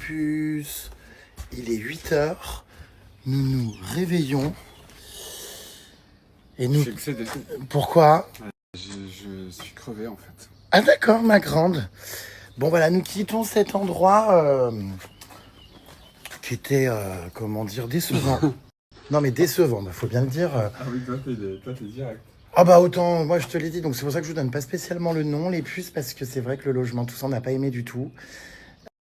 puces. Il est 8h. Nous nous réveillons. Et nous... Je suis excédé. Pourquoi? Je suis crevé en fait. Ah d'accord, ma grande. Bon voilà, nous quittons cet endroit qui était, comment dire, décevant. Non mais décevant, faut bien le dire. Ah oui, toi t'es direct. Ah bah autant, moi je te l'ai dit, donc c'est pour ça que je vous donne pas spécialement le nom, les puces, parce que c'est vrai que le logement, tout ça, on n'a pas aimé du tout.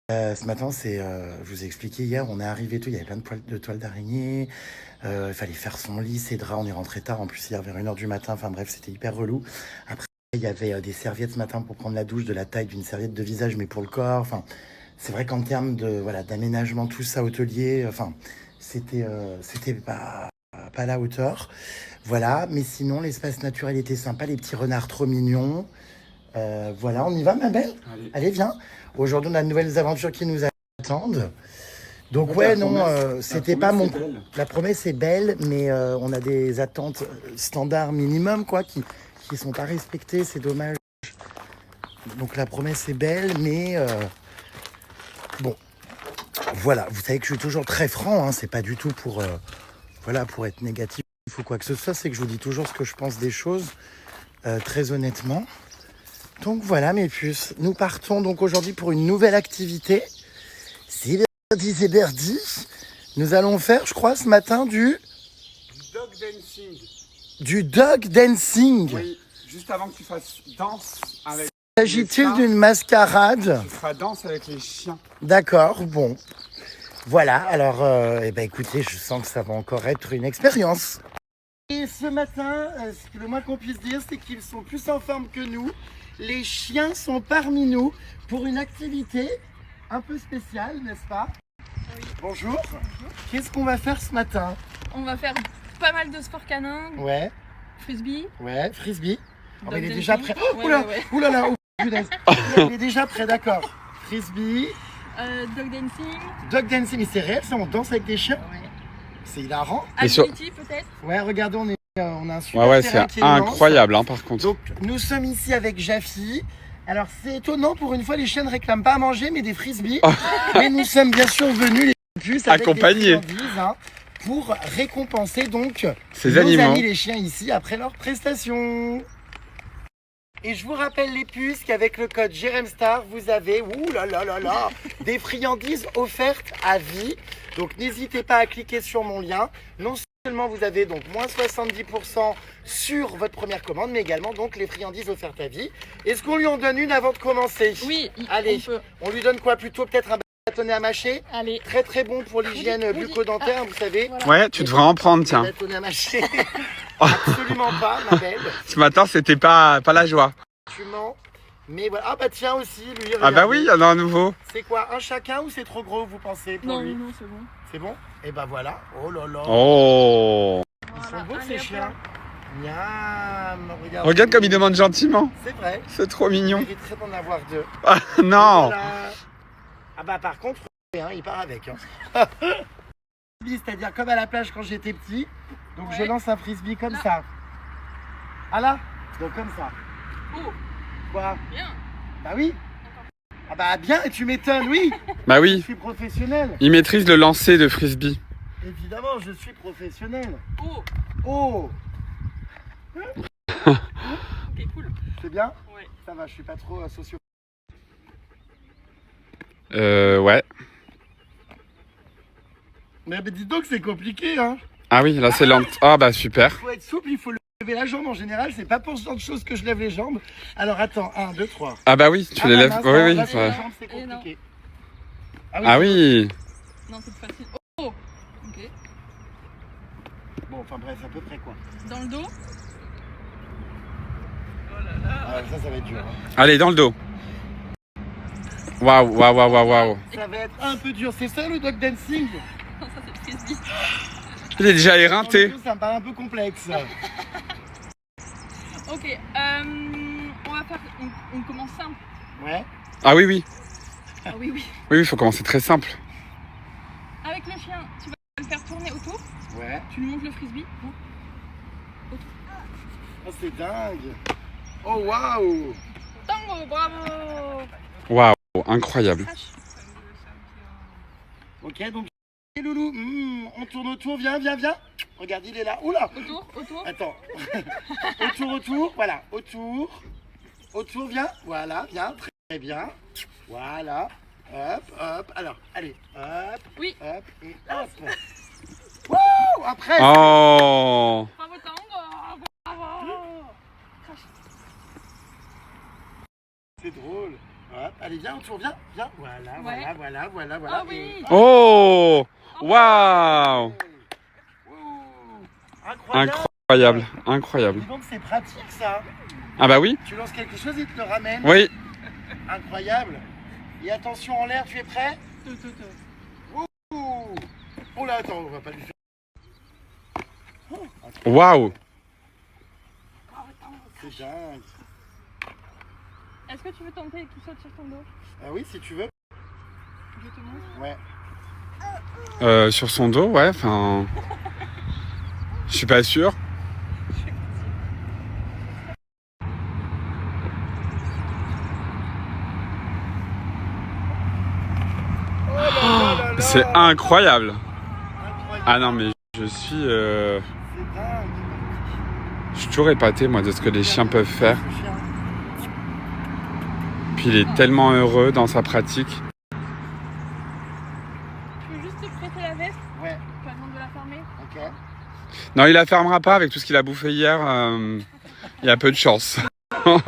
Ce matin, je vous ai expliqué hier, on est arrivé tout, il y avait plein de toiles d'araignée, il fallait faire son lit, ses draps, on est rentré tard, en plus hier vers 1h du matin, enfin bref, c'était hyper relou. Après, il y avait des serviettes ce matin pour prendre la douche, de la taille d'une serviette de visage, mais pour le corps, enfin, c'est vrai qu'en termes de, voilà, d'aménagement, tout ça, hôtelier, enfin, c'était pas à la hauteur. Voilà, mais sinon, l'espace naturel était sympa, les petits renards trop mignons. Voilà, on y va, ma belle? Allez, viens. Aujourd'hui, on a de nouvelles aventures qui nous attendent. Donc, ouais, non, c'était pas mon... La promesse est belle, mais on a des attentes standards minimum, quoi, qui sont pas respectées, c'est dommage. Donc, la promesse est belle, mais... bon, voilà, vous savez que je suis toujours très franc, hein, c'est pas du tout pour... voilà, pour être négatif ou quoi que ce soit, c'est que je vous dis toujours ce que je pense des choses, très honnêtement. Donc voilà mes puces, nous partons donc aujourd'hui pour une nouvelle activité. C'est Berdi. Nous allons faire, je crois, ce matin du dog dancing. Du dog dancing. Oui, juste avant que tu fasses danse avec... S'agit-il d'une mascarade? Tu feras danse avec les chiens. D'accord, bon. Voilà, alors, écoutez, je sens que ça va encore être une expérience. Et ce matin, le moins qu'on puisse dire, c'est qu'ils sont plus en forme que nous. Les chiens sont parmi nous pour une activité un peu spéciale, n'est-ce pas? Oui. Bonjour. Bonjour. Qu'est-ce qu'on va faire ce matin? On va faire pas mal de sport canin, Ouais, frisbee, ouais, frisbee. Oh, mais il est dog déjà dancing. prêt. Oh, Ouais, oula, ouais. oulala, oh, punaise. Il est déjà prêt, d'accord. Frisbee, dog dancing, dog dancing, mais c'est réel ça, on danse avec des chiens? ouais. C'est hilarant. Agility peut-être. Ouais, regardez, on a un super Ouais, terrain c'est qui est immense. incroyable hein, par contre. Donc, nous sommes ici avec Jaffi. Alors, c'est étonnant, pour une fois, les chiens ne réclament pas à manger, mais des frisbees. Mais nous sommes bien sûr venus, les puces, avec Accompagnés. des friandises, hein, pour récompenser donc Ces nos animaux. amis les chiens ici après leur prestation. Et je vous rappelle les puces qu'avec le code JEREMSTAR, vous avez des friandises offertes à vie. Donc n'hésitez pas à cliquer sur mon lien. Non seulement vous avez donc moins 70% sur votre première commande, mais également donc les friandises offertes à vie. Est-ce qu'on lui en donne une avant de commencer? Oui, Allez, on peut. on lui donne quoi plutôt? Peut-être un bâtonnet à mâcher? Allez. Très très bon pour l'hygiène Woody. bucco-dentaire, vous savez. Voilà. Ouais, tu devrais en prendre, tiens. Bâtonnet à mâcher. Absolument pas, ma belle. Ce matin, c'était pas la joie. Tu mens. Mais voilà. Ah bah tiens aussi, lui. Ah bah regardez. oui, il y en a un nouveau. C'est quoi, un chacun ou c'est trop gros, vous pensez, pour Non, lui? non, c'est bon. C'est bon? Et bah voilà. Oh là là. Oh. Ils sont Voilà, beaux allez, ces hop chiens. là. Miam. Regarde comme il demande gentiment. C'est vrai. C'est trop Il mignon. mériterait d'en avoir deux. Ah, non. Voilà. Ah bah par contre, il part avec. Hein. C'est-à-dire comme à la plage quand j'étais petit. Donc je Ouais. lance un frisbee comme Là. ça. Ah là? Donc comme ça. Oh, Quoi? bien. Bah oui. Ah bah bien, tu m'étonnes, oui. Bah Je oui, suis professionnel. il maîtrise le lancer de frisbee. Évidemment, je suis professionnel. Oh, Oh, ok, cool. c'est bien? Ouais. Ça va, je suis pas trop socio. Ouais. Mais dis donc, c'est compliqué, hein. Ah oui, là c'est lent. Ah bah super. Il faut être souple, il faut lever la jambe en général. C'est pas pour ce genre de choses que je lève les jambes. Alors attends, 1, 2, 3. Ah bah oui, tu les lèves. Oui, oui. Là, c'est Ouais. les jambes, c'est Et non. compliqué. Ah oui. Non, c'est plus facile. Oh, ok. Bon, enfin bref, à peu près quoi. Dans le dos. Ah, ça va être dur. Hein. Allez, dans le dos. Waouh, waouh, waouh, waouh, waouh. Ça va être un peu dur. C'est ça le dog dancing? Non, ça c'est le frisbee. Il est déjà Dans le éreinté. dos, ça me paraît un peu complexe. Ok, on va faire. On commence simple. Ouais. Ah oui, oui. Ah oui, oui. Oui, il faut commencer très simple. Avec le chien, tu vas le faire tourner autour. Ouais. Tu lui montes le frisbee. Oh, c'est dingue. Oh, waouh. Tango, bravo. Waouh, incroyable. Crash. Ok, donc, et Loulou, on tourne autour, viens. Regarde, il est là. Oula. Autour. Attends. autour, voilà. Autour, viens. Voilà, viens, très bien. Voilà. Hop. Alors, allez. Hop. Oui. Hop et hop. Wouh, après. Oh. Bravo Tango. Bravo. C'est drôle. Hop, allez, viens, autour, viens. Ouais. Voilà. Ah oui. Oh. Waouh. Incroyable. Incroyable. Dis donc, c'est pratique ça. Ah bah oui. Tu lances quelque chose, il te le ramène. Oui. Incroyable. Et attention en l'air, tu es prêt? Ouh. Oh là, attends, on va pas lui faire. Waouh. C'est dingue. Est-ce que tu veux tenter tout ça sur ton dos? Ah oui, si tu veux. Je te montre. Ouais. Sur son dos, ouais, enfin... Je suis pas sûr. C'est incroyable. Ah non mais je suis... C'est dingue. Je suis toujours épaté moi de ce que les chiens peuvent faire. Ce chien. Puis il est tellement heureux dans sa pratique. Tu veux juste te prêter la veste? Ouais, Tu vas demander de la fermer. ok. Non, il la fermera pas avec tout ce qu'il a bouffé hier. Il y a peu de chance. Pour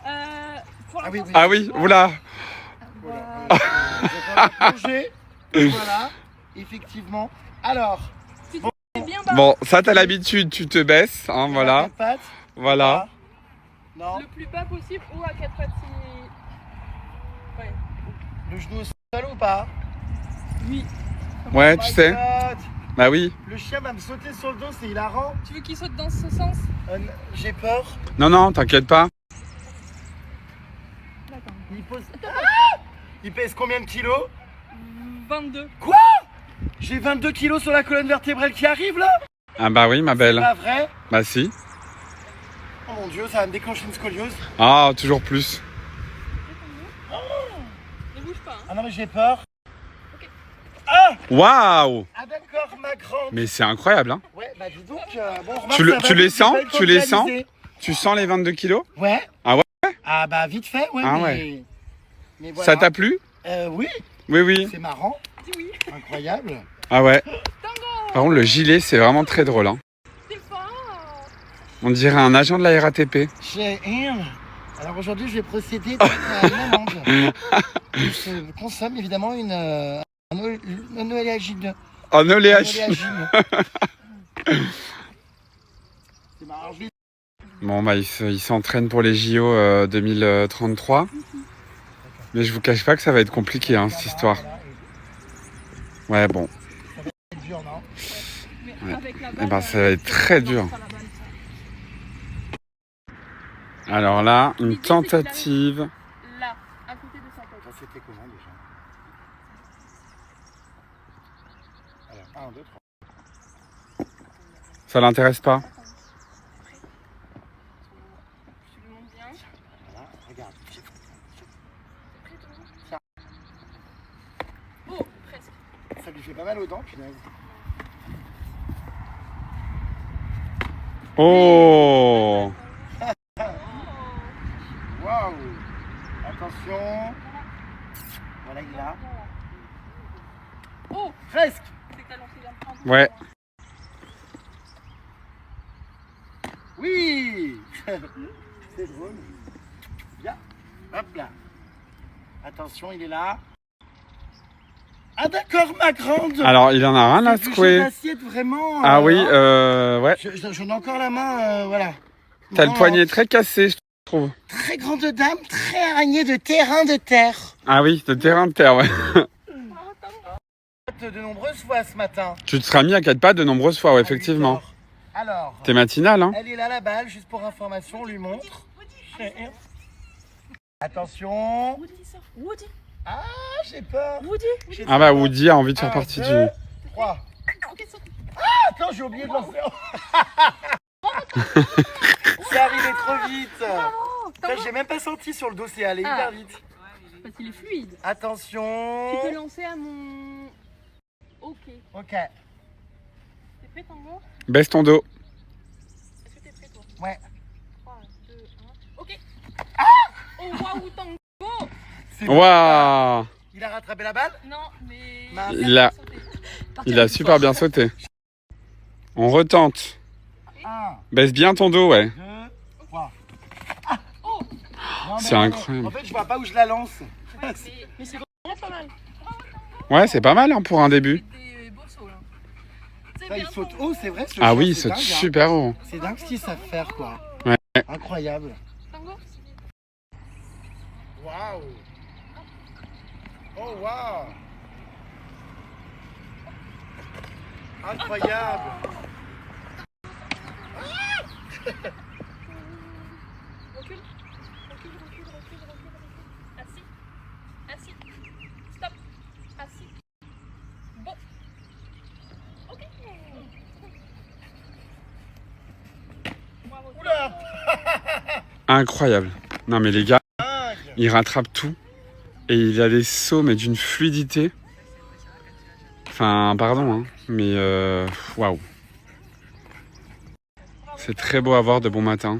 Ah oui, oui. Ah oui, oula. Manger. Voilà, effectivement. Alors, C'est bien bas. Bon, ça t'as l'habitude, tu te baisses, hein, voilà. quatre pattes. Voilà. Non, Le plus bas possible ou à quatre pattes si... Ouais. le genou au sol ou pas? Oui. Ouais, Oh tu my sais. God. Bah oui. Le chien va me sauter sur le dos, c'est hilarant. Tu veux qu'il saute dans ce sens? J'ai peur. Non, t'inquiète pas. D'accord. Il pose... Il pèse combien de kilos? 22. J'ai 22 kilos sur la colonne vertébrale qui arrive là? Ah bah oui, ma C'est belle. pas vrai? Bah si. Oh mon dieu, ça va me déclencher une scoliose. Ah, toujours plus. Ne bouge pas. Hein. Ah non mais j'ai peur. Waouh. Ah d'accord, ma grande. Mais c'est incroyable, hein. Ouais, bah dis donc, bon, remarque, Tu le- ça va tu les vite, sens j'ai pas eu le temps Tu de les sens réaliser. Tu sens les 22 kilos? Ouais. Ah ouais? Ah bah vite fait, ouais. Ah mais... ouais. Mais voilà. Ça t'a plu? Oui, Oui. c'est marrant, Dis oui. incroyable. Ah ouais. Tango. Par contre, le gilet, c'est vraiment très drôle, hein. C'est fort. On dirait un agent de la RATP. Alors aujourd'hui, je vais procéder donc à une amende. Je consomme évidemment un oléagine. En Un oléachine. oléagine. C'est marrant. Bon, bah, il s'entraîne pour les JO 2033. Mais je vous cache pas que ça va être compliqué, hein, cette histoire. Ouais, bon. C'est dur, non? Mais Ouais. avec la Eh balle, ben, ça va être très dur. Alors là, une tentative. Là, à côté de sa tête. Ça, c'était comment déjà? Alors, 1, 2, 3. Ça l'intéresse pas? Tu lui montres bien. Voilà, regarde. Oh, presque. Ça lui fait pas mal aux dents, punaise. Oh! Waouh! Attention. Voilà, il est là. Oh, Presque. c'est que t'as lancé un peu. Ouais. Oui. C'est drôle. Bien. Hop là. Attention, il est là. Ah d'accord, ma grande. Alors, il en a rien à C'est du jeu secouer. d'assiette, vraiment. Ah oui, hein. ouais. J'en ai encore la main, voilà. T'as le Non, poignet très cassé, je trouve. Très grande dame, très araignée de terrain de terre. Ah oui, de terrain de terre, ouais. De nombreuses fois ce matin. Tu te seras mis à 4 pattes de nombreuses fois, ouais, effectivement. Alors, T'es matinal, hein? elle est là la balle, juste pour information, on lui montre. Attention. Woody. Ah, j'ai peur. Woody. J'ai Ah bah, trop peur. Woody a envie de faire 1, partie 2, du... 3. Ok, saute. Attends, j'ai oublié de lancer. C'est arrivé trop vite. Putain, j'ai même pas senti sur le dos, c'est allé hyper vite. Parce qu'il est fluide. Attention. Tu peux lancer à mon... Ok. Ok. T'es prêt, Tango? Baisse ton dos. Est-ce que t'es prêt, toi? Ouais. 3, 2, 1. Ok. Oh, waouh, Tango! C'est bon. Waouh! Il a rattrapé la balle? Non, mais. Mince. Il a super bien sauté. On retente. 1, Baisse bien ton dos, ouais. 2, 3. Oh! Non, C'est incroyable. En fait, je vois pas où je la lance. Ouais, mais c'est vraiment pas mal. Ouais, c'est pas mal hein, pour un début. Des beaux sauts, là. C'est Ça, il bien, saute Tango. haut, c'est vrai. Ce Ah chien, oui, il c'est saute dingue, hein. super haut. C'est dingue ce qu'ils savent faire, quoi. Ouais. Incroyable. Tango? Waouh. Oh, waouh. Incroyable. Recule. Recule. Assis. Assis. Stop. Assis. Bon. Ok. Bravo. Oula. Incroyable. Non mais les gars, Dingue. il rattrape tout. Et il a des sauts, mais d'une fluidité. Enfin, pardon, hein, mais waouh. C'est très beau à voir de bon matin.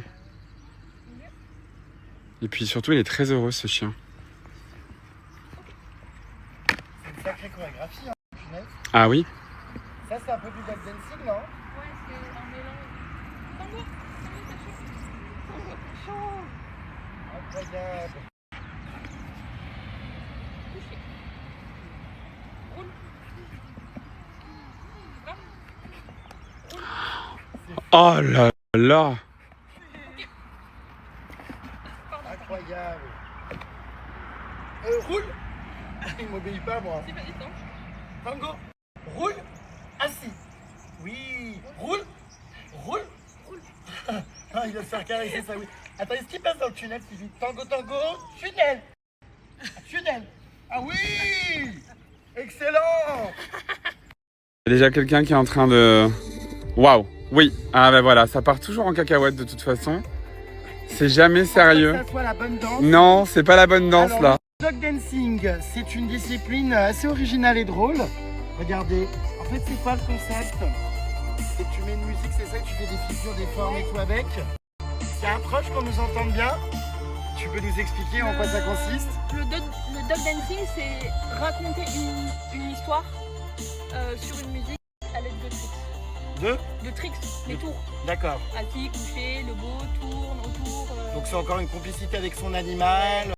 Et puis surtout, il est très heureux, ce chien. C'est une sacrée chorégraphie, hein, punaise. Ah oui? Ça, c'est un peu du dog dancing, non? Ouais, c'est un mélange. Tango. Tango, t'es chaud. Incroyable. Couché. Roule. Oh là là! Incroyable. Roule. Il m'obéit pas, moi. C'est pas des temps. Tango. Roule. Assis. Oui. Roule. Roule. Ah, il va se faire caresser ça, oui. Attends, est-ce qu'il passe dans le tunnel, Sylvie? Tango, tunnel. Tunnel. Ah oui. Excellent. Il y a déjà quelqu'un qui est en train de... Waouh! Oui! Ah ben voilà, ça part toujours en cacahuète de toute façon. C'est jamais sérieux. Que ça soit la bonne danse. Non, c'est pas la bonne danse Alors, là. le dog dancing, c'est une discipline assez originale et drôle. Regardez, en fait, c'est quoi le concept? C'est que tu mets une musique, c'est ça, tu fais des figures, des formes et tout avec. C'est un proche qu'on nous entende bien. Tu peux nous expliquer en quoi ça consiste? Le dog dancing, c'est raconter une histoire sur une musique à l'aide de tricks. De tricks, des tours. D'accord. Assis, couché, le beau, tourne, autour. Donc c'est encore une complicité avec son animal.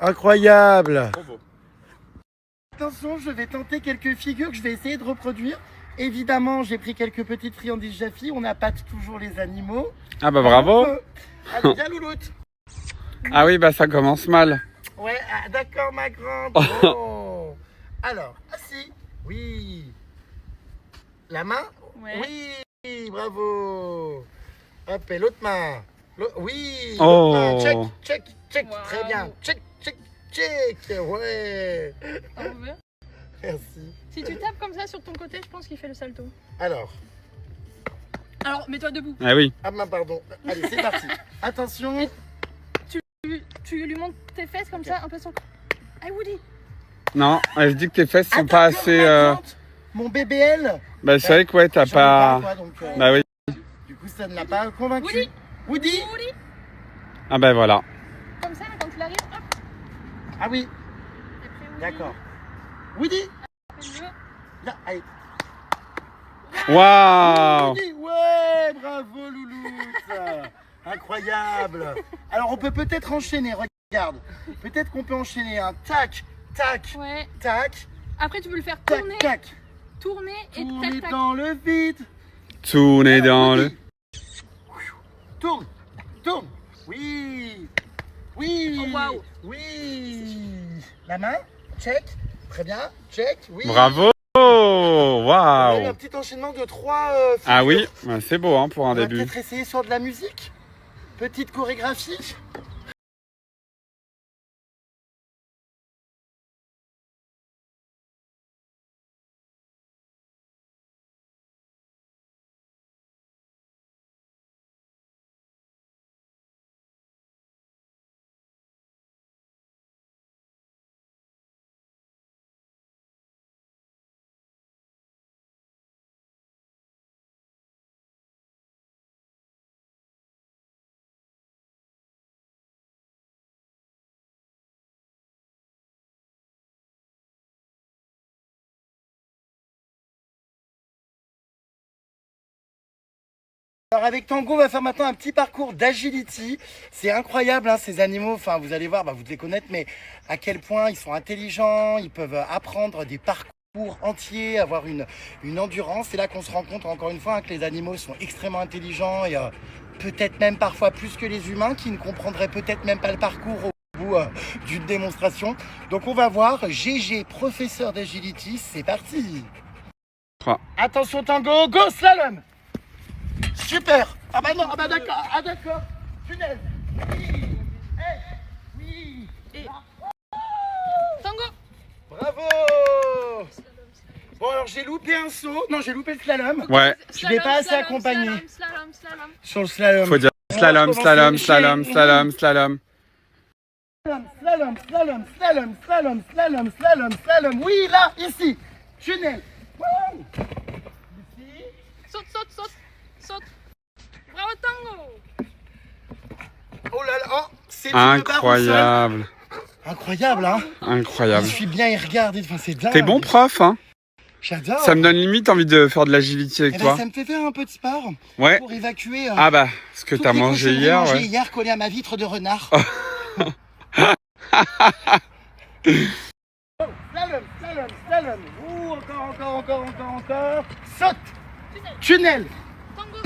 Incroyable. Trop beau. Attention, je vais tenter quelques figures que je vais essayer de reproduire. Évidemment, j'ai pris quelques petites friandises Jaffi. On n'a pas toujours les animaux. Ah bah bravo. Allez, viens louloute. Ah oui, bah ça commence mal. Ouais, ah, d'accord ma grande. Bon. Alors, assis. Oui. La main. Ouais. Oui, bravo. Hop, et l'autre main. Oui. Oh. L'autre main. Check, check, check. Wow. Très bien. Check, check, check. Ouais. On veut. Merci. Si tu tapes comme ça sur ton côté, je pense qu'il fait le salto. Alors, Mets-toi debout. Ah oui. ah ben pardon. Allez, c'est parti. Attention. Tu lui montes tes fesses comme ça, un peu son. Ah Woody. Non, elle dit que tes fesses sont Attends, pas comme assez... ma tante, mon BBL. Bah c'est vrai que ouais, t'as J'en ai pas... quoi, donc, Bah oui. du coup, ça ne l'a pas convaincu. Woody. Woody. Woody. Ah bah voilà. Comme ça, quand il arrive, hop. Ah oui, Et après, Woody. d'accord. Woody. Fais-le. Là, allez. Waouh. Woody, ouais, bravo Louloute. Incroyable. Alors, on peut peut-être enchaîner, regarde. Peut-être qu'on peut enchaîner un tac, tac, Ouais. tac, Après, tu peux le faire tac, tourner, tac. tourner et Tourner tac tac. dans le vide. Tourner dans le... Woody. Tourne, tourne. Oui, oui, Oh, waouh. oui. La main, check. Très bien, check. Oui. Bravo. On a eu Waouh. un petit enchaînement de 3 Ah oui, bah, c'est beau hein, pour un On va début. peut-être essayer sur de la musique. Petite chorégraphie. Alors avec Tango, on va faire maintenant un petit parcours d'agility. C'est incroyable hein, ces animaux, enfin vous allez voir, vous devez connaître, mais à quel point ils sont intelligents, ils peuvent apprendre des parcours entiers, avoir une endurance. C'est là qu'on se rend compte encore une fois hein, que les animaux sont extrêmement intelligents et peut-être même parfois plus que les humains qui ne comprendraient peut-être même pas le parcours au bout d'une démonstration. Donc on va voir, GG, professeur d'agility, c'est parti. 3. Attention Tango, go slalom. Super. Ah bah non, ah bah d'accord, ah d'accord. Tunnel. Oui. Hey. Oui. Et Tango. Bravo. Bon alors j'ai loupé un saut. Non, j'ai loupé le slalom. Ouais. Je l'ai pas assez accompagné. Slalom. Sur le slalom. Faut dire On va slalom, recommencer. slalom, slalom, slalom, slalom. Slalom. Oui, là, ici. Tunnel. Wow. Ici. Saute. Bravo Tango. Oh là là, oh, c'est une barre au sol. Incroyable. Incroyable, hein. Incroyable. Il suit bien, il regarde, enfin, c'est dingue. T'es bon prof hein. J'adore. Ça me donne limite envie de faire de l'agility avec Eh ben, toi. ça me fait faire un peu de sport Ouais. pour évacuer Ah bah, ce que toutes t'as les mangé cochonneries hier, mangées ouais. hier collées à ma vitre de renard. Slalom. Ouh, encore. Saute. Tunnel. Tango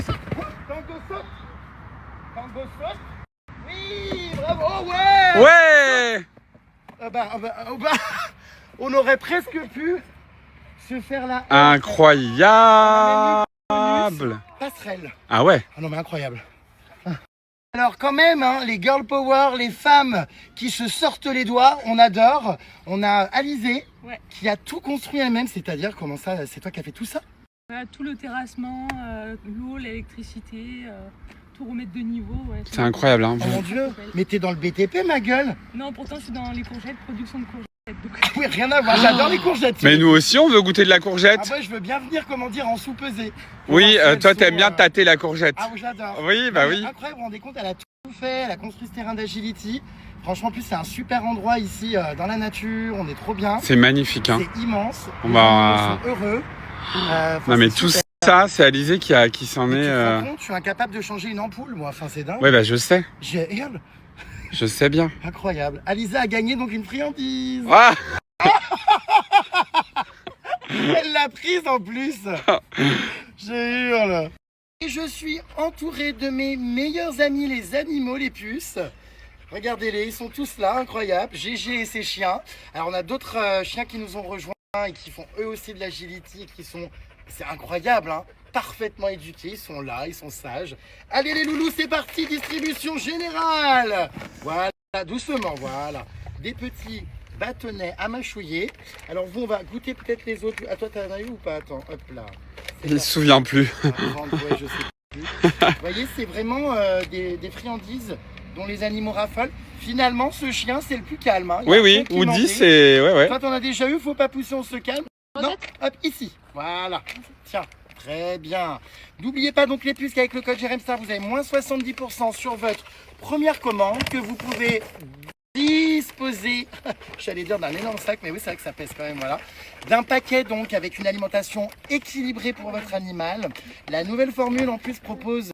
Tango saute. Oui, bravo. Oh, ouais. Ouais. On aurait presque pu se faire la Incroyable. passerelle. Ah ouais. Ah non mais incroyable. Alors quand même, hein, les girl power, les femmes qui se sortent les doigts, on adore. On a Alizé Ouais. qui a tout construit elle-même, c'est-à-dire comment ça, c'est toi qui as fait tout ça? Voilà, tout le terrassement, l'eau, l'électricité, tout remettre de niveau. Ouais, C'est incroyable hein. Oh mon Dieu, mais t'es dans le BTP ma gueule. Non, pourtant je suis dans les courgettes, production de courgettes. Donc... Ah oui, rien à voir, j'adore les courgettes. Mais nous aussi on veut goûter de la courgette. Ah ouais, je veux bien venir, comment dire, en sous-pesé. Pour Oui, voir si elles toi sont, t'aimes bien tâter la courgette. Ah oui, j'adore. Oui, bah oui. Incroyable, vous vous rendez compte, elle a tout fait, elle a construit ce terrain d'agility. Franchement, en plus, c'est un super endroit ici, dans la nature, on est trop bien. C'est magnifique hein. C'est immense. On Les va- animaux sont heureux. Non mais c'est tout super. ça, c'est Alizé qui s'en Mais est... tu te rends compte, je suis incapable de changer une ampoule, moi. Enfin, c'est dingue. Ouais bah je sais. Regarde. Je sais bien. Incroyable. Alisa a gagné donc une friandise. Ah Elle l'a prise en plus. Je hurle. Et je suis entouré de mes meilleurs amis, les animaux, les puces. Regardez-les, ils sont tous là, incroyable. GG et ses chiens. Alors on a d'autres chiens qui nous ont rejoints et qui font eux aussi de l'agility, qui sont, c'est incroyable, hein, parfaitement éduqués. Ils sont là, ils sont sages. Allez les loulous, c'est parti, distribution générale. Voilà, doucement, voilà. Des petits bâtonnets à mâchouiller. Alors vous, on va goûter peut-être les autres. Ah, toi, t'en as eu ou pas? Attends, hop là. Il ne se souvient plus. Ouais, je sais plus. Vous voyez, c'est vraiment des friandises dont les animaux raffolent. Finalement, ce chien, c'est le plus calme. Hein. Oui, Woody, c'est... Ouais. Toi, t'en as déjà eu, faut pas pousser, on se calme. Non, hop, ici. Voilà. Tiens, très bien. N'oubliez pas donc les puces qu'avec le code JRMSTAR, vous avez moins 70% sur votre première commande que vous pouvez disposer, j'allais dire d'un énorme sac, mais oui, c'est vrai que ça pèse quand même, voilà. D'un paquet donc avec une alimentation équilibrée pour votre animal. La nouvelle formule en plus propose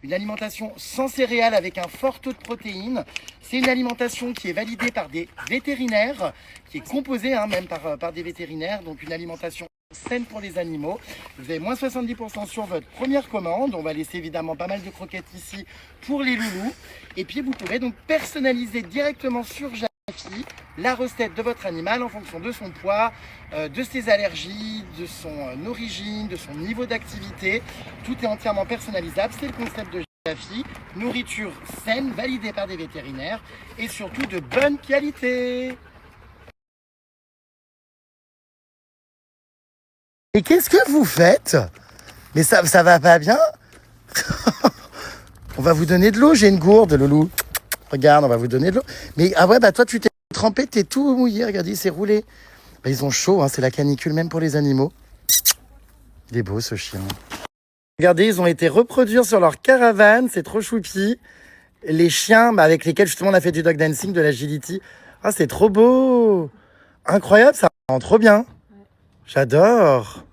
une alimentation sans céréales avec un fort taux de protéines. C'est une alimentation qui est validée par des vétérinaires, qui est composée même par des vétérinaires, donc une alimentation saine pour les animaux. Vous avez moins 70% sur votre première commande. On va laisser évidemment pas mal de croquettes ici pour les loulous. Et puis vous pourrez donc personnaliser directement sur Jafi la recette de votre animal en fonction de son poids, de ses allergies, de son origine, de son niveau d'activité. Tout est entièrement personnalisable. C'est le concept de Jafi. Nourriture saine, validée par des vétérinaires et surtout de bonne qualité. Et qu'est-ce que vous faites? Mais ça va pas bien? On va vous donner de l'eau, j'ai une gourde, Loulou. Regarde, on va vous donner de l'eau. Mais ah ouais, bah toi tu t'es trempé, t'es tout mouillé, regardez, il s'est roulé. Bah, ils ont chaud, hein, c'est la canicule même pour les animaux. Il est beau ce chien. Regardez, ils ont été reproduire sur leur caravane, c'est trop choupi. Les chiens avec lesquels justement on a fait du dog dancing, de l'agility. Ah, c'est trop beau. Incroyable, ça rend trop bien. J'adore.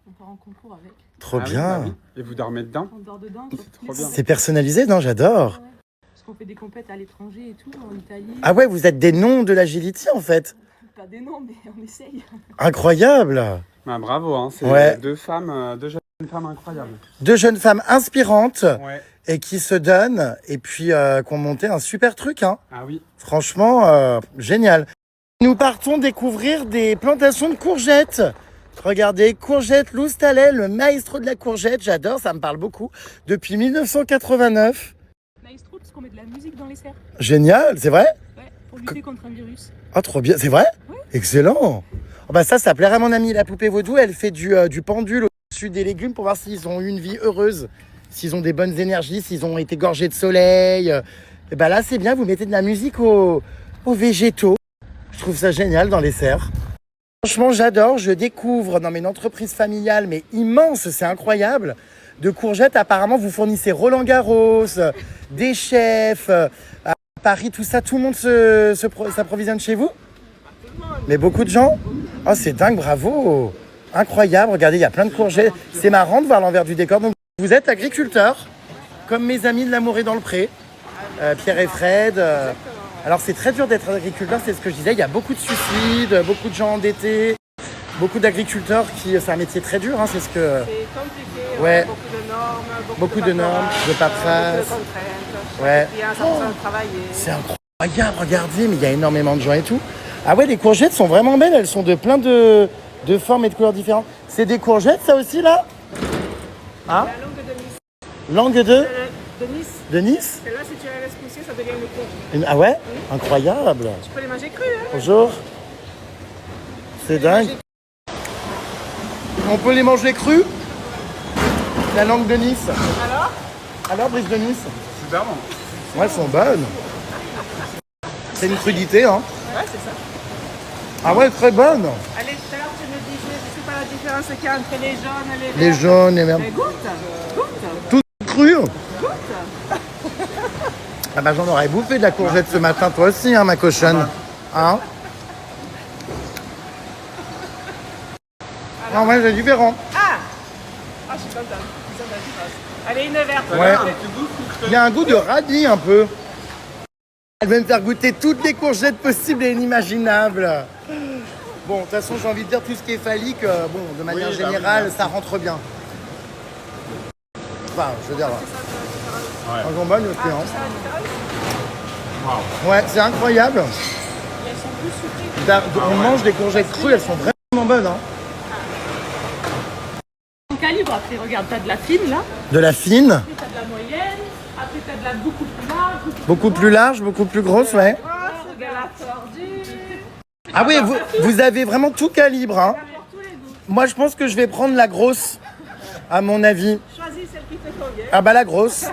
On part en concours avec. Trop Ah oui, bien. bah oui. Et vous dormez dedans? On dort dedans. C'est trop bien. C'est personnalisé, non? J'adore. Parce qu'on fait des compètes à l'étranger et tout, en Italie. Ah ouais, vous êtes des noms de l'agility en fait. Pas des noms, mais on essaye. Incroyable. Bah, bravo, hein. C'est Ouais. deux jeunes femmes incroyables. Deux jeunes femmes inspirantes Ouais. et qui se donnent et puis qui ont monté un super truc. Hein. Ah oui. Franchement, génial. Nous partons découvrir des plantations de courgettes. Regardez, courgettes Loustalet, le maestro de la courgette. J'adore, ça me parle beaucoup. Depuis 1989. Maestro, parce qu'on met de la musique dans les serres. Génial, c'est vrai? Ouais, pour lutter contre un virus. Ah, trop bien, c'est vrai? Ouais. Excellent. Oh, bah ça plairait à mon amie, la poupée vaudou. Elle fait du pendule au-dessus des légumes pour voir s'ils ont eu une vie heureuse, s'ils ont des bonnes énergies, s'ils ont été gorgés de soleil. Et bah là, c'est bien, vous mettez de la musique aux végétaux. Je trouve ça génial dans les serres. Franchement, j'adore. Je découvre dans une entreprise familiale, mais immense, c'est incroyable, de courgettes. Apparemment, vous fournissez Roland Garros, des chefs, à Paris, tout ça. Tout le monde s'approvisionne chez vous? Mais beaucoup de gens? Oh, c'est dingue, bravo. Incroyable. Regardez, il y a plein de courgettes. C'est marrant de voir l'envers du décor. Donc, vous êtes agriculteur, comme mes amis de l'Amour et dans le Pré, Pierre et Fred. Alors c'est très dur d'être agriculteur, c'est ce que je disais, il y a beaucoup de suicides, beaucoup de gens endettés, beaucoup d'agriculteurs qui, c'est un métier très dur, hein, c'est ce que... C'est compliqué, Ouais. beaucoup de normes, de paperasse. beaucoup de contraintes. Ouais. Il y a 100% de travailler. C'est incroyable, regardez, mais il y a énormément de gens et tout. Ah ouais, les courgettes sont vraiment belles, elles sont de plein de formes et de couleurs différentes. C'est des courgettes ça aussi là? Hein? La langue de Nice. Langue De Nice. de Nice? Et là, si tu la laisses pousser, ça devient une courge. Ah ouais? Incroyable. Tu peux les manger crus, hein? Bonjour. C'est dingue. On peut les manger crus? La langue de Nice. Alors, Brice de Nice? Super bon. Ouais, elles sont bonnes. C'est une crudité, hein? Ouais, c'est ça. Ah ouais, très bonne. Allez, tout à l'heure, tu me disais, je sais pas la différence qu'il y a entre les jaunes et les verts. Les jaunes et même Mais goûte. tout cru. Goûte. Ah bah j'en aurais bouffé de la courgette ce matin, toi aussi, hein, ma cochonne. Hein? Ah ouais, c'est différent. Ah, je suis contente. Allez, une verte. Ouais. Il y a un goût de radis un peu. Elle va me faire goûter toutes les courgettes possibles et inimaginables. Bon, de toute façon, j'ai envie de dire tout ce qui est phallique, bon, de manière Oui, générale, oui, ça rentre bien. Enfin, je veux dire, Ouais. en jambon aussi, hein. Waouh. Ouais, c'est incroyable. On mange des courgettes crues, elles sont vraiment bonnes, hein. En calibre, après, regarde, t'as de la fine là, De la fine, après t'as de la moyenne, après t'as de la beaucoup plus large, beaucoup plus large, beaucoup plus grosse, ouais. de la tordue. Ah oui, vous avez vraiment tout calibre, hein. Moi, je pense que je vais prendre la grosse, à mon avis. Choisis celle qui te convient. Ah bah la grosse.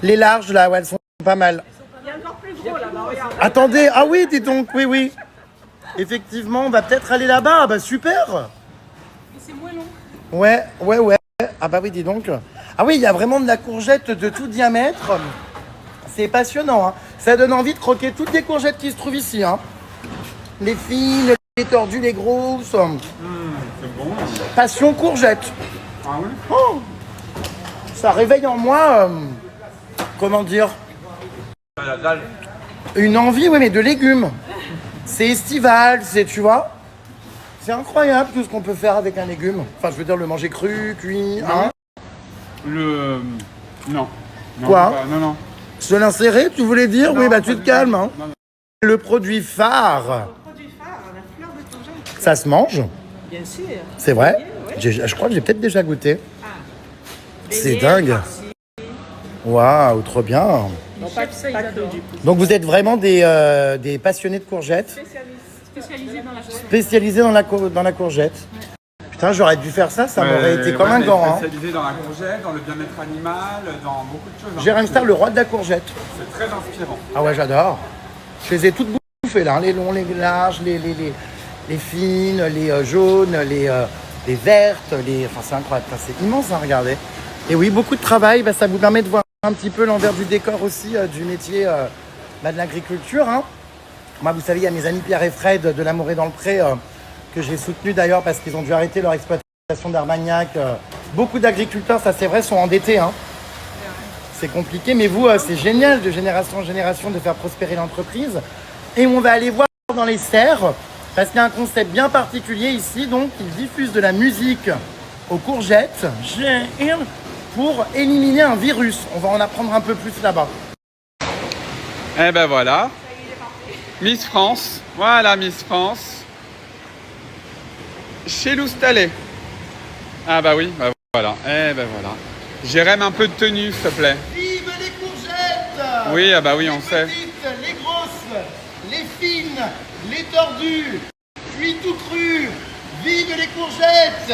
Les larges, là, ouais, elles sont pas mal. Il y a encore plus gros là-bas, regarde. Attendez, ah oui, dis donc, oui, oui. Effectivement, on va peut-être aller là-bas, ah bah super. Et c'est moins long. Ouais. Ah bah oui, dis donc. Ah oui, il y a vraiment de la courgette de tout diamètre. C'est passionnant, hein. Ça donne envie de croquer toutes les courgettes qui se trouvent ici, hein. Les fines, les tordues, les grosses. C'est bon. Passion courgette. Ah oui. Oh, ça réveille en moi, comment dire, La dalle. une envie, oui, mais de légumes. C'est estival, c'est, tu vois. C'est incroyable tout ce qu'on peut faire avec un légume. Enfin, je veux dire, le manger cru, cuit, hein. Non. Quoi Non. Se l'insérer, tu voulais dire? Oui, bah tu te calmes, hein. Non. Le produit phare, Produit phare, la fleur de courgette. ça se mange, Bien sûr. c'est vrai. Ouais. Je crois que j'ai peut-être déjà goûté. C'est Beignet, dingue. farci. Waouh, trop bien. Non, pas cru du coup. Donc vous êtes vraiment des passionnés de courgettes, Spécialisé dans la chose. spécialisés dans la courgette. Putain, j'aurais dû faire ça, ça m'aurait été comme un gant. Hein. Spécialisé dans la courgette, dans le bien-être animal, dans beaucoup de choses. hein. Jérém Star, le roi de la courgette. C'est très inspirant. Ah ouais, j'adore. Je les ai toutes bouffées là, hein, les longs, les larges, les fines, les jaunes, les vertes, enfin c'est incroyable, enfin, c'est immense à regarder. Et oui, beaucoup de travail, bah, ça vous permet de voir un petit peu l'envers du décor aussi du métier de l'agriculture. Hein. Moi, vous savez, il y a mes amis Pierre et Fred de l'Amour et dans le Pré que j'ai soutenu d'ailleurs parce qu'ils ont dû arrêter leur exploitation d'Armagnac. Beaucoup d'agriculteurs, ça c'est vrai, sont endettés. Hein. C'est compliqué, mais vous, c'est génial de génération en génération de faire prospérer l'entreprise. Et on va aller voir dans les serres, parce qu'il y a un concept bien particulier ici, donc ils diffusent de la musique aux courgettes pour éliminer un virus. On va en apprendre un peu plus là-bas. Eh ben voilà. Miss France. Voilà, Miss France. Chez Loustalais. Ah bah oui, bah voilà. Eh ben voilà. Jérém, un peu de tenue, s'il te plaît. Vive les courgettes! Oui, ah bah oui, on les sait. petites, les grosses, les fines, les tordues, cuit tout cru. Vive les courgettes!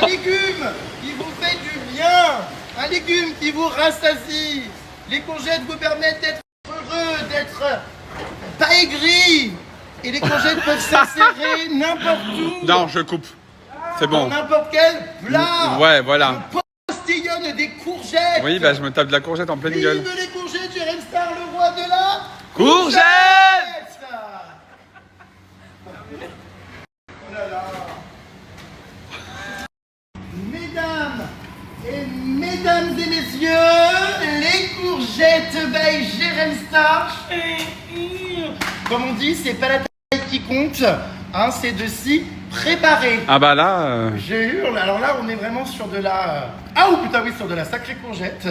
Un légume qui vous fait du bien, un légume qui vous rassasie. Les courgettes vous permettent d'être heureux, d'être pas aigris. Et les courgettes peuvent s'insérer n'importe où. Non, je coupe. C'est Dans bon. n'importe quel plat. Ouais, voilà. Je postillonne des courgettes. Oui, bah je me tape de la courgette en pleine gueule. Vive les courgettes, Jérém Star, le roi de la Courgette! Oh là là. Mesdames et messieurs, les courgettes by Jérém Star. Comme on dit, c'est pas la taille qui compte, hein, c'est de s'y préparer. Ah bah là... Je hurle, alors là on est vraiment sur de la... Ah oh putain oui, sur de la sacrée courgette.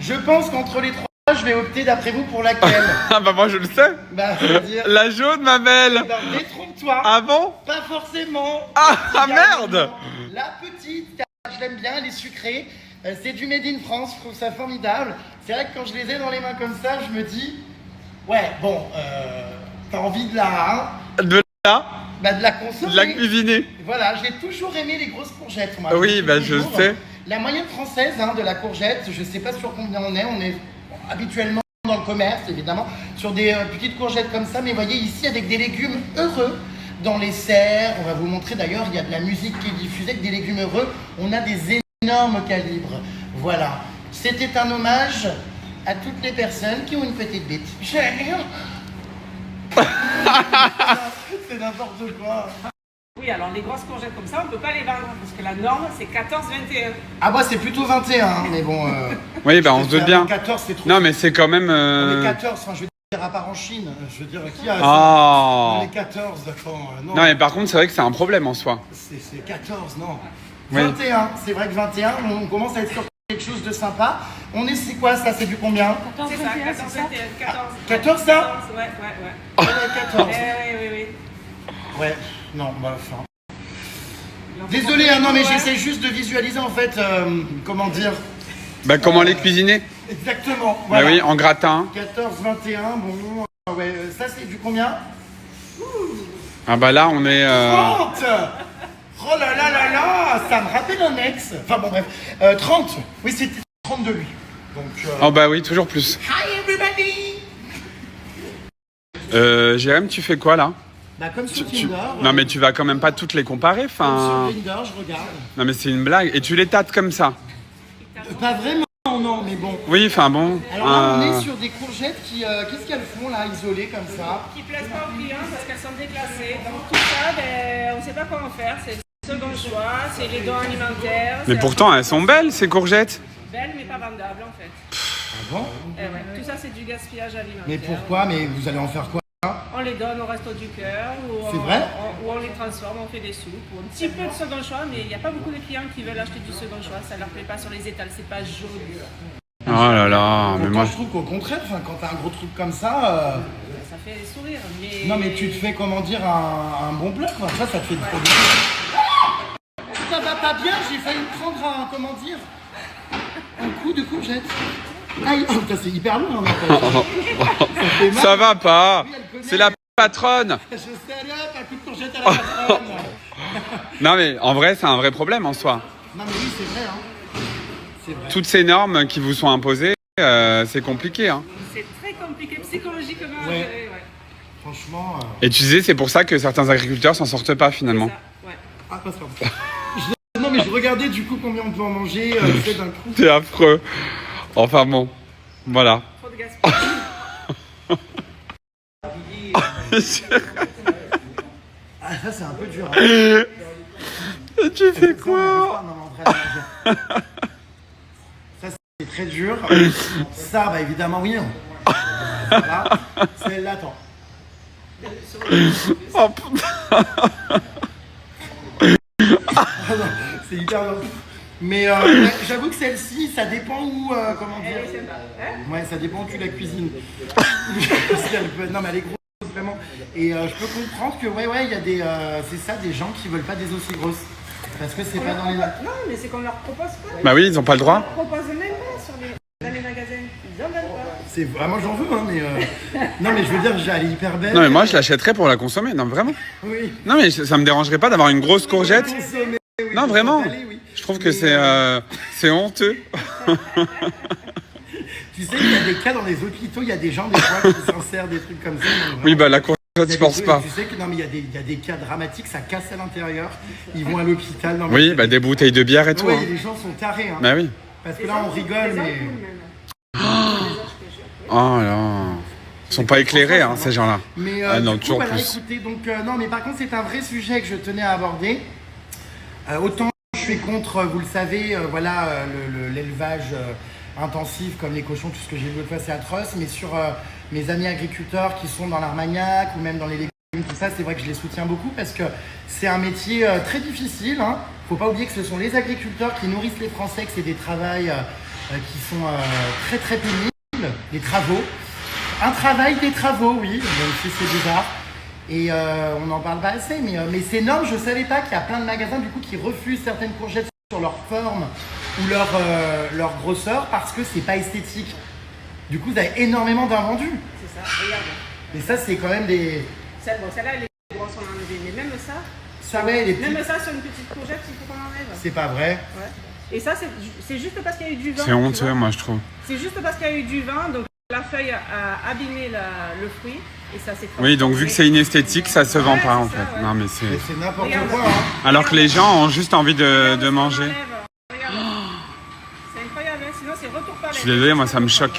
Je pense qu'entre les trois, je vais opter d'après vous pour laquelle. Ah bah moi je le sais. Bah, je veux dire... La jaune, ma belle. Non, détrompe-toi. Ah bon? Pas forcément. Ah, Petit ah, garnement. merde. La petite, car je l'aime bien, elle est sucrée. C'est du Made in France, je trouve ça formidable. C'est vrai que quand je les ai dans les mains comme ça, je me dis... Ouais, bon, t'as envie de la... Hein, De là, bah, de la consommer. de la cuisiner. Voilà, j'ai toujours aimé les grosses courgettes, moi. Oui, Depuis bah je toujours. sais. La moyenne française hein, de la courgette, je sais pas sur combien on est habituellement dans le commerce, évidemment, sur des petites courgettes comme ça, mais vous voyez ici avec des légumes heureux dans les serres. On va vous montrer d'ailleurs, il y a de la musique qui est diffusée avec des légumes heureux. On a des énormes calibres. Voilà. C'était un hommage à toutes les personnes qui ont une petite bite. C'est n'importe quoi. Oui, alors les grosses courgettes comme ça, on ne peut pas les vendre parce que la norme c'est 14,21. Ah bah c'est plutôt 21, hein, mais bon... Oui, bah on se doute bien. 14, c'est trop. Non mais c'est quand même... On est 14, enfin je veux À part en Chine, je veux dire, qui a Oh. les 14, d'accord. Non, Non, mais par contre, c'est vrai que c'est un problème en soi. c'est 14, non. Oui. 21, c'est vrai que 21, on commence à être sur quelque chose de sympa. C'est quoi ça? C'est du combien? C'est ça, 14, 21, 14. 14 ça? Ouais. Ouais, 14. Oui. Ouais, non, bah enfin. Désolé, hein, non mais j'essaie juste de visualiser en fait, comment dire. Bah, comment les cuisiner? Exactement, Bah voilà. oui, en gratin. 14, 21, bon, ouais, ça c'est du combien? Ah bah là, on est... 30. Oh là là là là, ça me rappelle un ex. Enfin bon bref, 30. Oui, c'était 30 de lui. Donc, Oh bah oui, toujours plus. hi everybody. Jérém, tu fais quoi là? Bah comme sur Tinder. Non mais tu vas quand même pas toutes les comparer, Comme enfin... sur Tinder, je regarde. Non mais c'est une blague. Et tu les tâtes comme ça? Pas vraiment, non, mais bon. Oui, enfin bon... Alors là, on est sur des courgettes qui, qu'est-ce qu'elles font là, isolées comme ça? Qui ne plaisent pas aux clients parce qu'elles sont déclassées. Donc tout ça, on ne sait pas comment faire. C'est le second choix, c'est les dons alimentaires. Mais pourtant, elles sont belles ces courgettes. Belles mais pas vendables en fait. Ah bon? Ouais. Tout ça, c'est du gaspillage alimentaire. Mais pourquoi? Mais vous allez en faire quoi? On les donne au Resto du Cœur ou C'est vrai? ou on les transforme, on fait des soupes ou un petit peu de second choix, mais il n'y a pas beaucoup de clients qui veulent acheter du second choix, ça leur plaît pas sur les étals, c'est pas joli. Oh là là, mais Pourtant, moi... je trouve qu'au contraire, quand t'as un gros truc comme ça, Ça fait sourire, mais... non mais tu te fais comment dire un bon plat quoi. Ça te fait trop bien. Ça va pas bien, j'ai failli me prendre un comment dire un coup de courgette. Aïe, oh, putain, c'est hyper lourd hein, ça fait mal. Ça va pas. Oui, elle connaît. C'est la patronne. Je sais, allez hop, un coup de courgette à la patronne. Non mais en vrai, c'est un vrai problème en soi. Non mais oui, c'est vrai hein. C'est vrai. Toutes ces normes qui vous sont imposées, c'est compliqué. Hein. C'est très compliqué psychologiquement à Ouais. gérer, ouais. Franchement. Et tu disais, c'est pour ça que certains agriculteurs s'en sortent pas finalement. Ça, ouais. Ah, passe par Non mais je regardais du coup combien on peut en manger c'est d'un coup. C'est affreux. Enfin bon, voilà. Trop de gaspillage. Ah ça c'est un peu dur. Hein. Et tu fais quoi? Non, mais en vrai, ça c'est très dur. Ça bah évidemment oui. Non. Voilà. Celle-là attends. Oh, putain. Ah non, c'est hyper long. Mais j'avoue que celle-ci, ça dépend où, comment dire. Elle est sympa. Hein? Ouais, ça dépend où tu la cuisines. Parce qu'elle peut- non mais elle est grosse vraiment. Et je peux comprendre que ouais, il y a des, c'est ça, des gens qui veulent pas des aussi grosses. Parce que c'est pas dans les. Non, mais c'est qu'on leur propose pas. Bah oui, ils ont pas le droit. On propose même pas dans les magasins. Ils en donnent pas. C'est vraiment j'en veux hein, mais non mais je veux dire, elle est hyper belle. Non mais moi je l'achèterais pour la consommer, non vraiment. Oui. Non mais ça me dérangerait pas d'avoir une grosse courgette. Consommer, oui, Non pour vraiment. s'emballer, oui. Je trouve que Mais, c'est honteux. Tu sais, il y a des cas dans les hôpitaux, il y a des gens des fois qui s'en servent des trucs comme ça. mais Oui vraiment, bah la il y a courgette des je pense trucs- pas. Tu sais que non mais il y a des cas dramatiques, ça casse à l'intérieur. Ils vont à l'hôpital. Non, mais Oui c'est- bah des bouteilles de bière et tout. Ouais, Hein. les gens sont tarés. Hein. Bah oui. Parce que là on rigole, mais. Oh là. Ils sont pas éclairés hein, ces gens-là. Mais Ah non, du coup, toujours voilà, plus. écoutez, donc non, mais par contre, c'est un vrai sujet que je tenais à aborder. Autant je suis contre, vous le savez, voilà, l'élevage intensif comme les cochons, tout ce que j'ai vu l'autre fois, c'est atroce. Mais sur mes amis agriculteurs qui sont dans l'Armagnac ou même dans les légumes, tout ça, c'est vrai que je les soutiens beaucoup parce que c'est un métier très difficile. Hein. Faut pas oublier que ce sont les agriculteurs qui nourrissent les Français, que c'est des travails qui sont très très pénibles, des travaux. Un travail, des travaux, oui, même si c'est bizarre. Et on n'en parle pas assez, mais c'est énorme. Je ne savais pas qu'il y a plein de magasins du coup qui refusent certaines courgettes sur leur forme ou leur grosseur parce que c'est pas esthétique. Du coup, vous avez énormément d'invendus. C'est ça, regarde. Mais ça, c'est quand même des. Celle-là, elle est grosse, on l'a enlevée. Mais même ça, Ça, ouais, les petites. même ça, sur une petite courgette, il faut qu'on enlève. C'est pas vrai. Ouais. Et ça, c'est juste parce qu'il y a eu du vent. C'est tu honteux vois. moi je trouve. C'est juste parce qu'il y a eu du vent, donc la feuille a abîmé le fruit. Et ça s'est Oui donc vu que c'est inesthétique, ça se vend Ouais, pas en c'est fait. ça, ouais. Non mais Mais c'est. c'est n'importe Regarde. quoi. Hein. Alors que les gens ont juste envie de manger. Regarde. C'est incroyable, hein. Sinon c'est retour par Je suis désolé, moi ça me choque.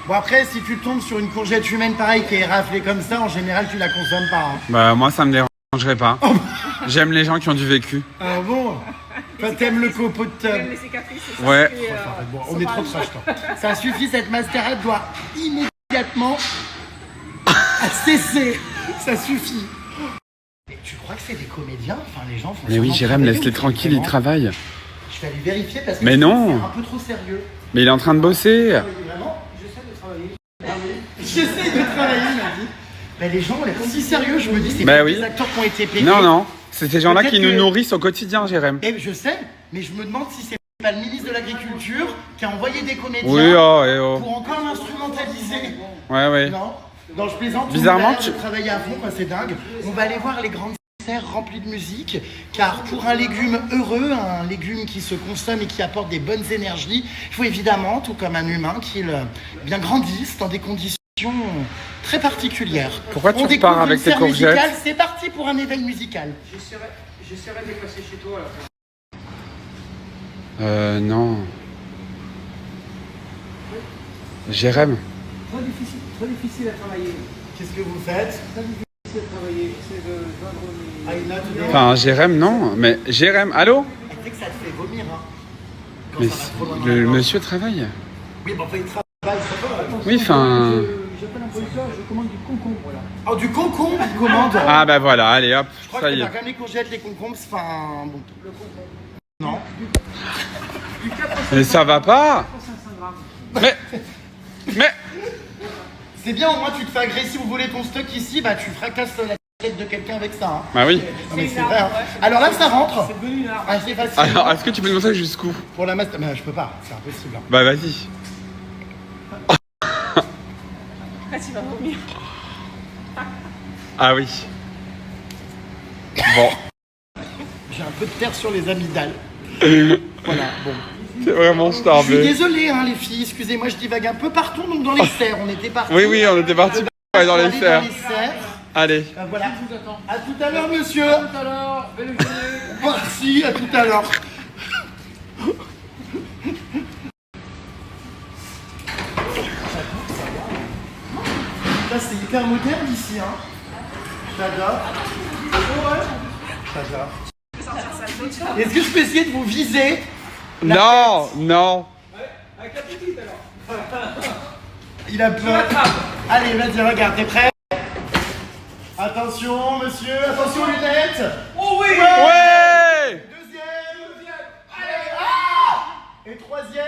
Bon, après, si tu tombes sur une courgette humaine pareille qui est raflée comme ça, en général, tu la consommes pas. Hein. Bah moi ça me dérangerait pas. J'aime les gens qui ont du vécu. Ah bon? Toi, t'aimes le copeau de Même tub. les cicatrices, c'est ça. Ouais. qui est, Bon, on est trop trash, toi. Ça suffit, cette mascarade doit immédiatement cesser. Ça suffit. Et tu crois que c'est des comédiens? Enfin, les gens font Mais oui, sûrement Jérém, travailler laisse-les ou tranquilles, ils vraiment travaillent. Je vais aller vérifier parce que Mais non. c'est un peu trop sérieux. Mais il est en train de bosser. Vraiment? J'essaie de travailler, il m'a dit. Ben, les gens, on est si sérieux, je me dis, c'est Ben pas oui. des acteurs qui ont été payés. Non, non. C'est ces gens-là Peut-être qui nous que- nourrissent au quotidien, Jérém. Et je sais, mais je me demande si c'est pas le ministre de l'Agriculture qui a envoyé des comédiens Oui, oh, et oh. pour encore l'instrumentaliser. Ouais, ouais. Non, non, je plaisante. Bizarrement, tu travailles à fond, quoi, c'est dingue. On va aller voir les grandes serres remplies de musique, car pour un légume heureux, un légume qui se consomme et qui apporte des bonnes énergies, il faut évidemment, tout comme un humain, qu'il bien grandisse dans des conditions très particulières. Pourquoi tu On repars découvre avec une tes serre courgettes? musicale, c'est parti pour un éveil musical. J'essaierai de les passer chez toi là. Non. Jérém. Très difficile à travailler. Qu'est-ce que vous faites? Très difficile à travailler. C'est de joindre mes... Aïna, tout bien. Enfin, Jérém, non. Mais Jérém, allô? Tu sais que ça te fait vomir, hein. Quand Mais ça va trop loin dans le la gorge. monsieur travaille. Oui, bon, enfin, il travaille, ça va. Oui, enfin... J'appelle un producteur, je commande du concombre là. Oh, du concombre, il commande. Ah bah voilà, allez hop, Je crois ça que y t'as est. quand même les courgettes, les concombres, c'est enfin... Bon. Non. Mais ça va pas. Mais... C'est bien, au moins tu te fais agresser. Si vous voulez ton stock ici, bah tu fracasses la tête de quelqu'un avec ça. Hein. Bah oui. Non, mais c'est vrai. Hein. Alors là, ça rentre. C'est devenu une arme. Ah, c'est facile. Alors, est-ce que tu peux nous montrer jusqu'où? Pour la masse... Mais je peux pas, c'est impossible. Hein. Bah vas-y. Ah, tu vas vomir. Ah oui. Bon, J'ai un peu de terre sur les amygdales. Voilà, bon. c'est vraiment Je suis starbé. désolé, hein, les filles. Excusez-moi, je divague un peu partout. Donc dans les serres, on était partis. Oui, oui, on était parti dans Pour les aller serres. Dans les serres. Allez. Voilà. À tout à l'heure, monsieur. Tout à l'heure, belle journée. Merci, à tout à l'heure. Ça, c'est hyper moderne ici, hein. J'adore. J'adore. Est-ce que je peux essayer de vous viser? Non, non. Avec la petite alors. Il a peur. Allez, vas-y, regarde, t'es prêt? Attention, monsieur, attention, lunettes. Oh oui. Ouais. Deuxième. Allez, ah! Et troisième.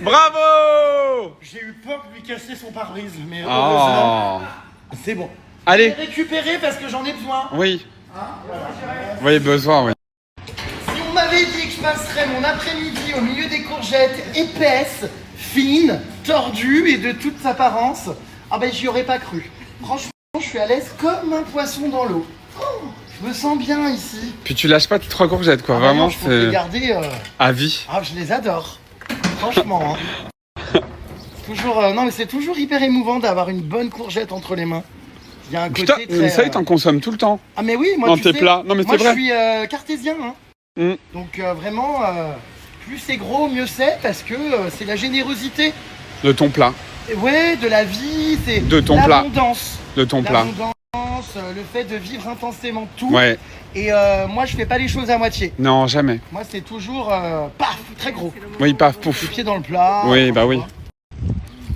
Bravo. J'ai eu peur de lui casser son pare-brise, mais heureusement, Oh. c'est bon. Allez. Je vais récupérer parce que j'en ai besoin. Oui. Voilà. Oui, besoin, oui. Si on m'avait dit que je passerais mon après-midi au milieu des courgettes épaisses, fines, tordues et de toute apparence, ah ben j'y aurais pas cru. Franchement, je suis à l'aise comme un poisson dans l'eau. Oh, je me sens bien ici. Puis tu lâches pas tes 3 courgettes, quoi. Ah ben Vraiment, non, je peux les c'est garder. à vie. Ah, je les adore. Franchement. Hein. Toujours, non, mais c'est toujours hyper émouvant d'avoir une bonne courgette entre les mains. Il y a un côté Putain, très. mais ça, ils t'en consomment tout le temps. Ah mais oui, moi Dans tu tes sais, plats. Non, mais moi c'est vrai. je suis cartésien. Hein. Mm. Donc vraiment, plus c'est gros, mieux c'est parce que c'est la générosité. De ton plat. Et ouais, de la vie, c'est De ton plat. l'abondance. De ton plat. L'abondance, le fait de vivre intensément tout. Ouais. Et moi je fais pas les choses à moitié. Non, jamais. Moi c'est toujours paf, très gros. Oui, paf, Les pouf. pieds dans le plat. Oui, bah oui.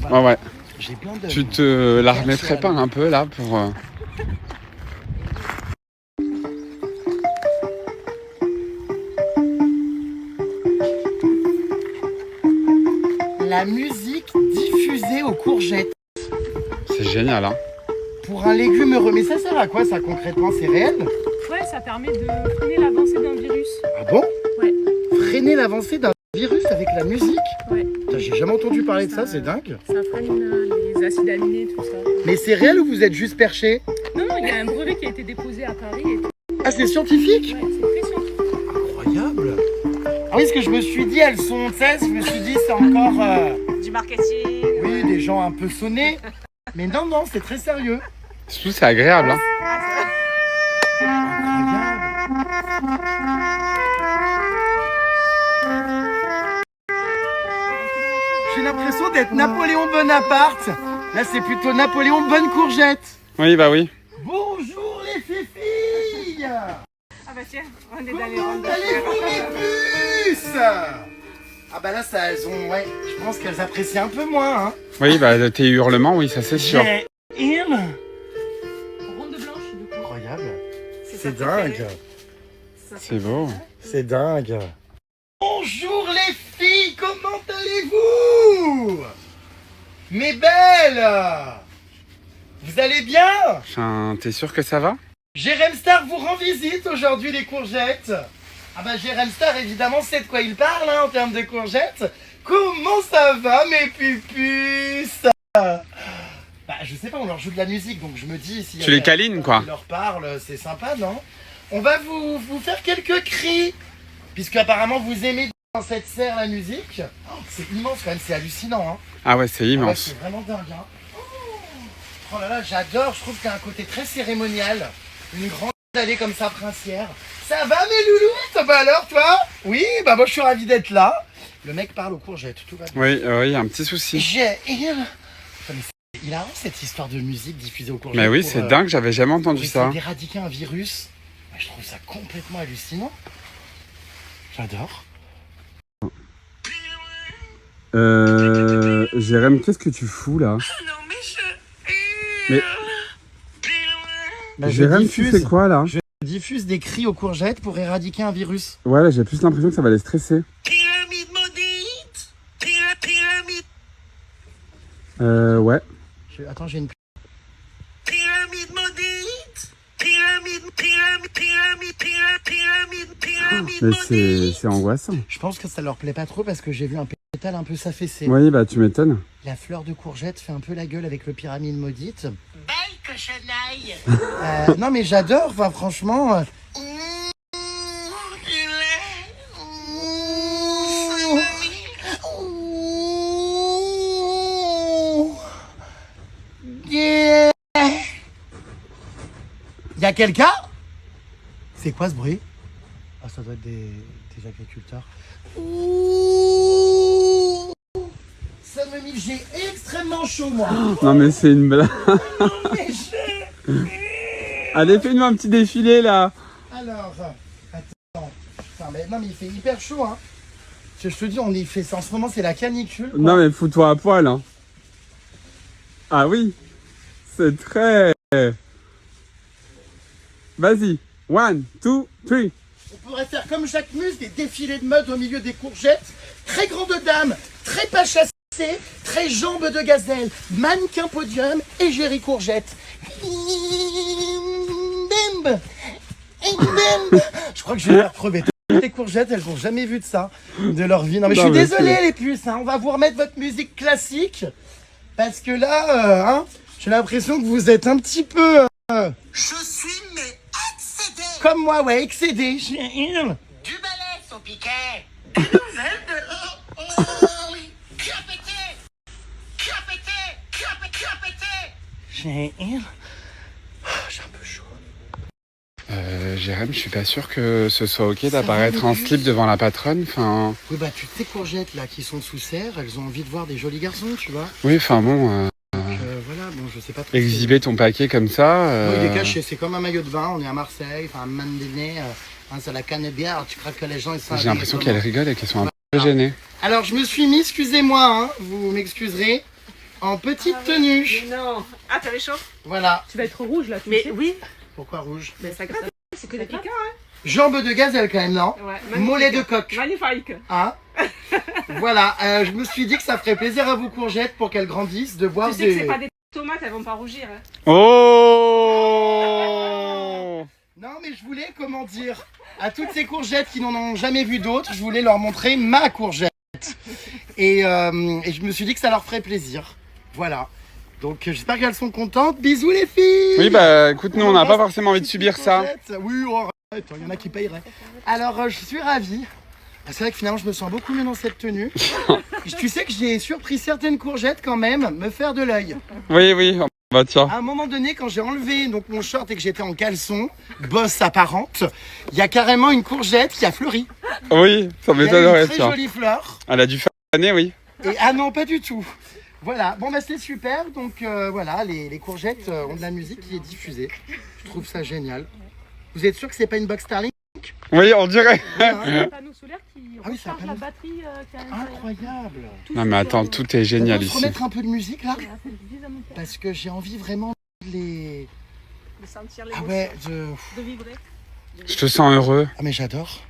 Voilà. Ouais, ouais. J'ai plein de. Tu te la remettrais pas un peu là pour. La musique diffusée aux courgettes. C'est génial, hein. Pour un légume heureux. Mais ça sert à quoi ça concrètement? C'est réel? Ouais, ça permet de freiner l'avancée d'un virus. Ah bon? Ouais. Freiner l'avancée d'un virus avec la musique? Ouais. Putain, j'ai jamais entendu parler de ça, c'est dingue. Ça freine les acides aminés, tout ça. Mais c'est réel ou vous êtes juste perché? Non, non, il y a un brevet qui a été déposé à Paris et tout. Ah, c'est scientifique? Ouais, c'est très scientifique. Incroyable. Ah oui, ce que je me suis dit, elles sont 16, je me suis dit, c'est encore... Du marketing. Oui, des gens un peu sonnés. Mais non, non, c'est très sérieux. Surtout, c'est agréable, hein. Incroyable. J'ai l'impression d'être Napoléon Bonaparte. Là, c'est plutôt Napoléon Bonne Courgette. Oui, bah oui. Bonjour les filles. Ah bah tiens, on est dans les Comment rondes. allez-vous les puces? Ah bah là, ça, elles ont... Ouais, je pense qu'elles apprécient un peu moins, hein. Oui, bah tes hurlements, oui, ça c'est sûr. J'ai Ronde blanche, du coup. Incroyable. C'est C'est sa préférée. dingue. C'est beau. C'est dingue. Bonjour les filles, comment allez-vous? Mes belles, vous allez bien? Enfin, t'es sûr que ça va? Jérém Star vous rend visite aujourd'hui, les courgettes. Ah bah Jérém Star évidemment sait de quoi il parle hein, en termes de courgettes. Comment ça va mes pupus? Bah je sais pas, on leur joue de la musique donc je me dis si Tu les câlines, quoi. On leur parle, c'est sympa non? On va vous faire quelques cris puisque apparemment vous aimez dans cette serre la musique. Oh, c'est immense quand même, c'est hallucinant hein. Ah ouais, c'est Ah ouais, immense. c'est vraiment dingue hein. Oh là là, j'adore, je trouve qu'il y a un côté très cérémonial. Une grande allée comme ça, princière. Ça va mes loulous? Bah alors toi? Oui, bah moi je suis ravi d'être là. Le mec parle aux courgettes, tout va bien. Oui, il y a un petit souci. Il a cette histoire de musique diffusée aux courgettes. Mais oui, pour, c'est dingue, j'avais jamais pour entendu essayer ça. d'éradiquer un virus. Bah, je trouve ça complètement hallucinant. J'adore. Jérém, qu'est-ce que tu fous là? Mais Bah, je Jérém, tu fais quoi là? je diffuse des cris aux courgettes pour éradiquer un virus. Ouais, là j'ai plus l'impression que ça va les stresser. Pyramide maudite. Pyramide. Ouais. Attends, j'ai une... Pyramide maudite. Pyramide Mais maudite. c'est angoissant. Je pense que ça leur plaît pas trop parce que j'ai vu un pétale un peu s'affaisser. Oui, bah tu m'étonnes. La fleur de courgette fait un peu la gueule avec le pyramide maudite. Belle cochonaille. Non mais j'adore, enfin, franchement. Yeah. Y a quelqu'un? C'est quoi ce bruit? Ah, ça doit être des agriculteurs. Ouh. Ça me met, j'ai extrêmement chaud moi. Non mais c'est une blague. Mais j'ai- Allez, fais-nous un petit défilé là. Alors, attends. Putain, mais, non mais il fait hyper chaud hein. Je te dis, on y fait ça en ce moment, c'est la canicule. Quoi. Non mais fous-toi à poil hein. Ah oui. C'est très... Vas-y. 1, 2, 3. On pourrait faire comme Jacques Mus, des défilés de mode au milieu des courgettes. Très grande dame, très pas chassée, très jambes de gazelle, mannequin podium et Géry Courgette. Bim. Bim. Je crois que je vais leur crever. Toutes les courgettes, elles n'ont jamais vu de ça de leur vie. Non mais je suis désolé les puces, hein. On va vous remettre votre musique classique. Parce que là, hein, j'ai l'impression que vous êtes un petit peu... Je suis mais excédé. comme moi, ouais, excédé. Du balai, son piquet. Des nouvelles de... Qui a pété? Qui a pété? Qui a pété? J'ai un peu chaud. Jérém, je suis pas sûr que ce soit ok d'apparaître en slip devant la patronne. Enfin... Oui, bah, toutes ces courgettes là qui sont sous serre, elles ont envie de voir des jolis garçons, tu vois. Oui, enfin bon... Voilà, bon, je sais pas trop. Exhiber ton paquet comme ça... Oui, il est caché, c'est comme un maillot de vin, on est à Marseille, enfin, un moment donné, c'est la canne-bière, tu crois que les gens ils sont. J'ai l'impression qu'elles rigolent et qu'elles sont un peu gênées. Alors, je me suis mis, excusez-moi, hein, vous m'excuserez, en petite tenue. Non. Ah, t'avais chaud? Voilà. Tu vas être rouge là, tu Mais sais. oui. Pourquoi rouge? Mais ça grave. C'est que des piquants, hein. Jambes de gazelle quand même, non? Ouais. Mollet de coq. Magnifique. Hein? Voilà, je me suis dit que ça ferait plaisir à vos courgettes pour qu'elles grandissent de voir Tu sais que c'est pas des tomates, elles vont pas rougir. Hein. Oh! Non, mais je voulais, comment dire, à toutes ces courgettes qui n'en ont jamais vu d'autres, je voulais leur montrer ma courgette. Et je me suis dit que ça leur ferait plaisir. Voilà. Donc j'espère qu'elles sont contentes. Bisous les filles! Oui, bah écoute, nous on n'a pas forcément envie de subir ça. Oui, oh, arrête, il y en a qui payeraient. Alors je suis ravi. C'est vrai que finalement je me sens beaucoup mieux dans cette tenue. Tu sais que j'ai surpris certaines courgettes quand même me faire de l'œil. Oui, oui, bah tiens. À un moment donné, quand j'ai enlevé donc mon short et que j'étais en caleçon, bosse apparente, il y a carrément une courgette qui a fleuri. Oui, ça Il y a m'étonnerait, une très tiens. jolie fleur. Elle a dû faner, oui. Et ah non, pas du tout. Voilà, bon bah c'est super. Donc voilà, les courgettes ont de la musique qui est diffusée. Je trouve ça génial. Vous êtes sûr que c'est pas une box Starlink? Oui, on dirait. Un panneau solaire qui Ah oui, c'est un recharge la panneau. batterie qui est à l'intérieur. Incroyable. Non mais attends, tout est On génial peut se ici. remettre un peu de musique là Voilà, c'est le dynamo. parce que j'ai envie vraiment de les... De sentir les Ah ouais, de... de vibrer. Je te sens heureux. Ah mais j'adore.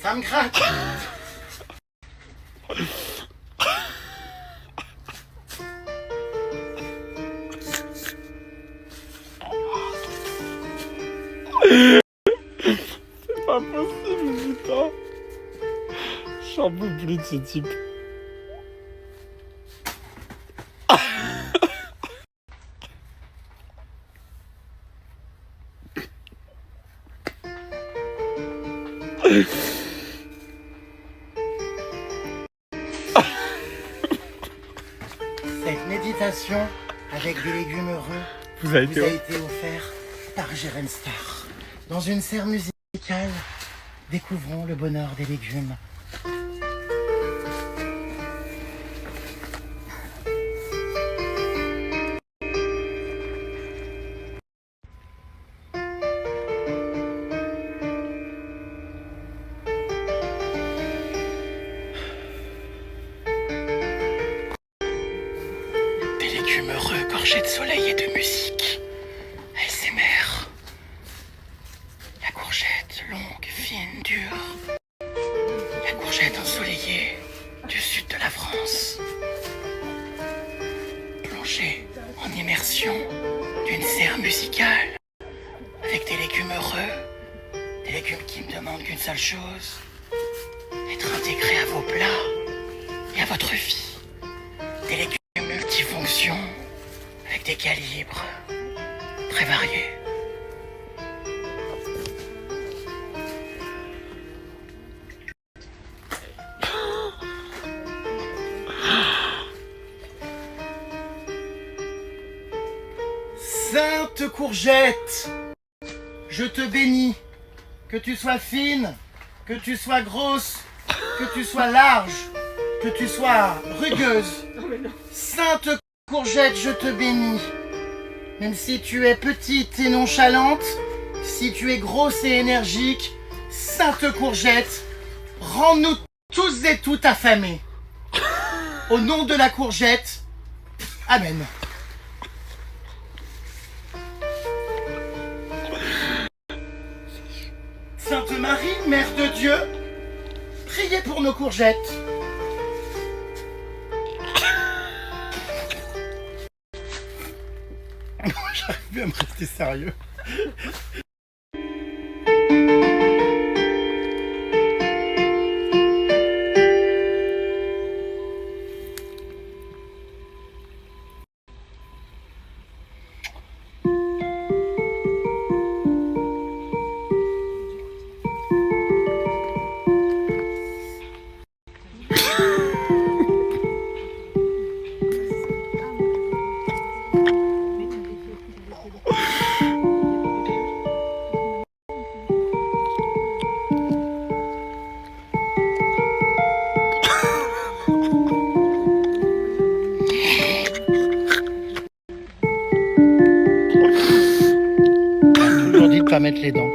Ça me craque. C'est pas possible, putain. J'en peux plus de ce type. Cette méditation avec des légumes heureux Vous avez vous a été été offert par Jérém Star. Dans une serre musicale, découvrons le bonheur des légumes. Des légumes heureux, gorgés de soleil et de musique. ASMR. La courgette longue, fine, dure. La courgette ensoleillée du sud de la France. Plongée en immersion d'une serre musicale avec des légumes heureux. Des légumes qui ne demandent qu'une seule chose. Être intégrés à vos plats et à votre vie. Des légumes multifonctions avec des calibres très variés. Sainte courgette, je te bénis, que tu sois fine, que tu sois grosse, que tu sois large, que tu sois rugueuse. Sainte courgette, je te bénis. Même si tu es petite et nonchalante, si tu es grosse et énergique, sainte courgette, rends-nous tous et toutes affamés. Au nom de la courgette, Amen. Sainte Marie, Mère de Dieu, priez pour nos courgettes. J'arrive plus à me rester sérieux. Toujours dit de pas mettre les dents.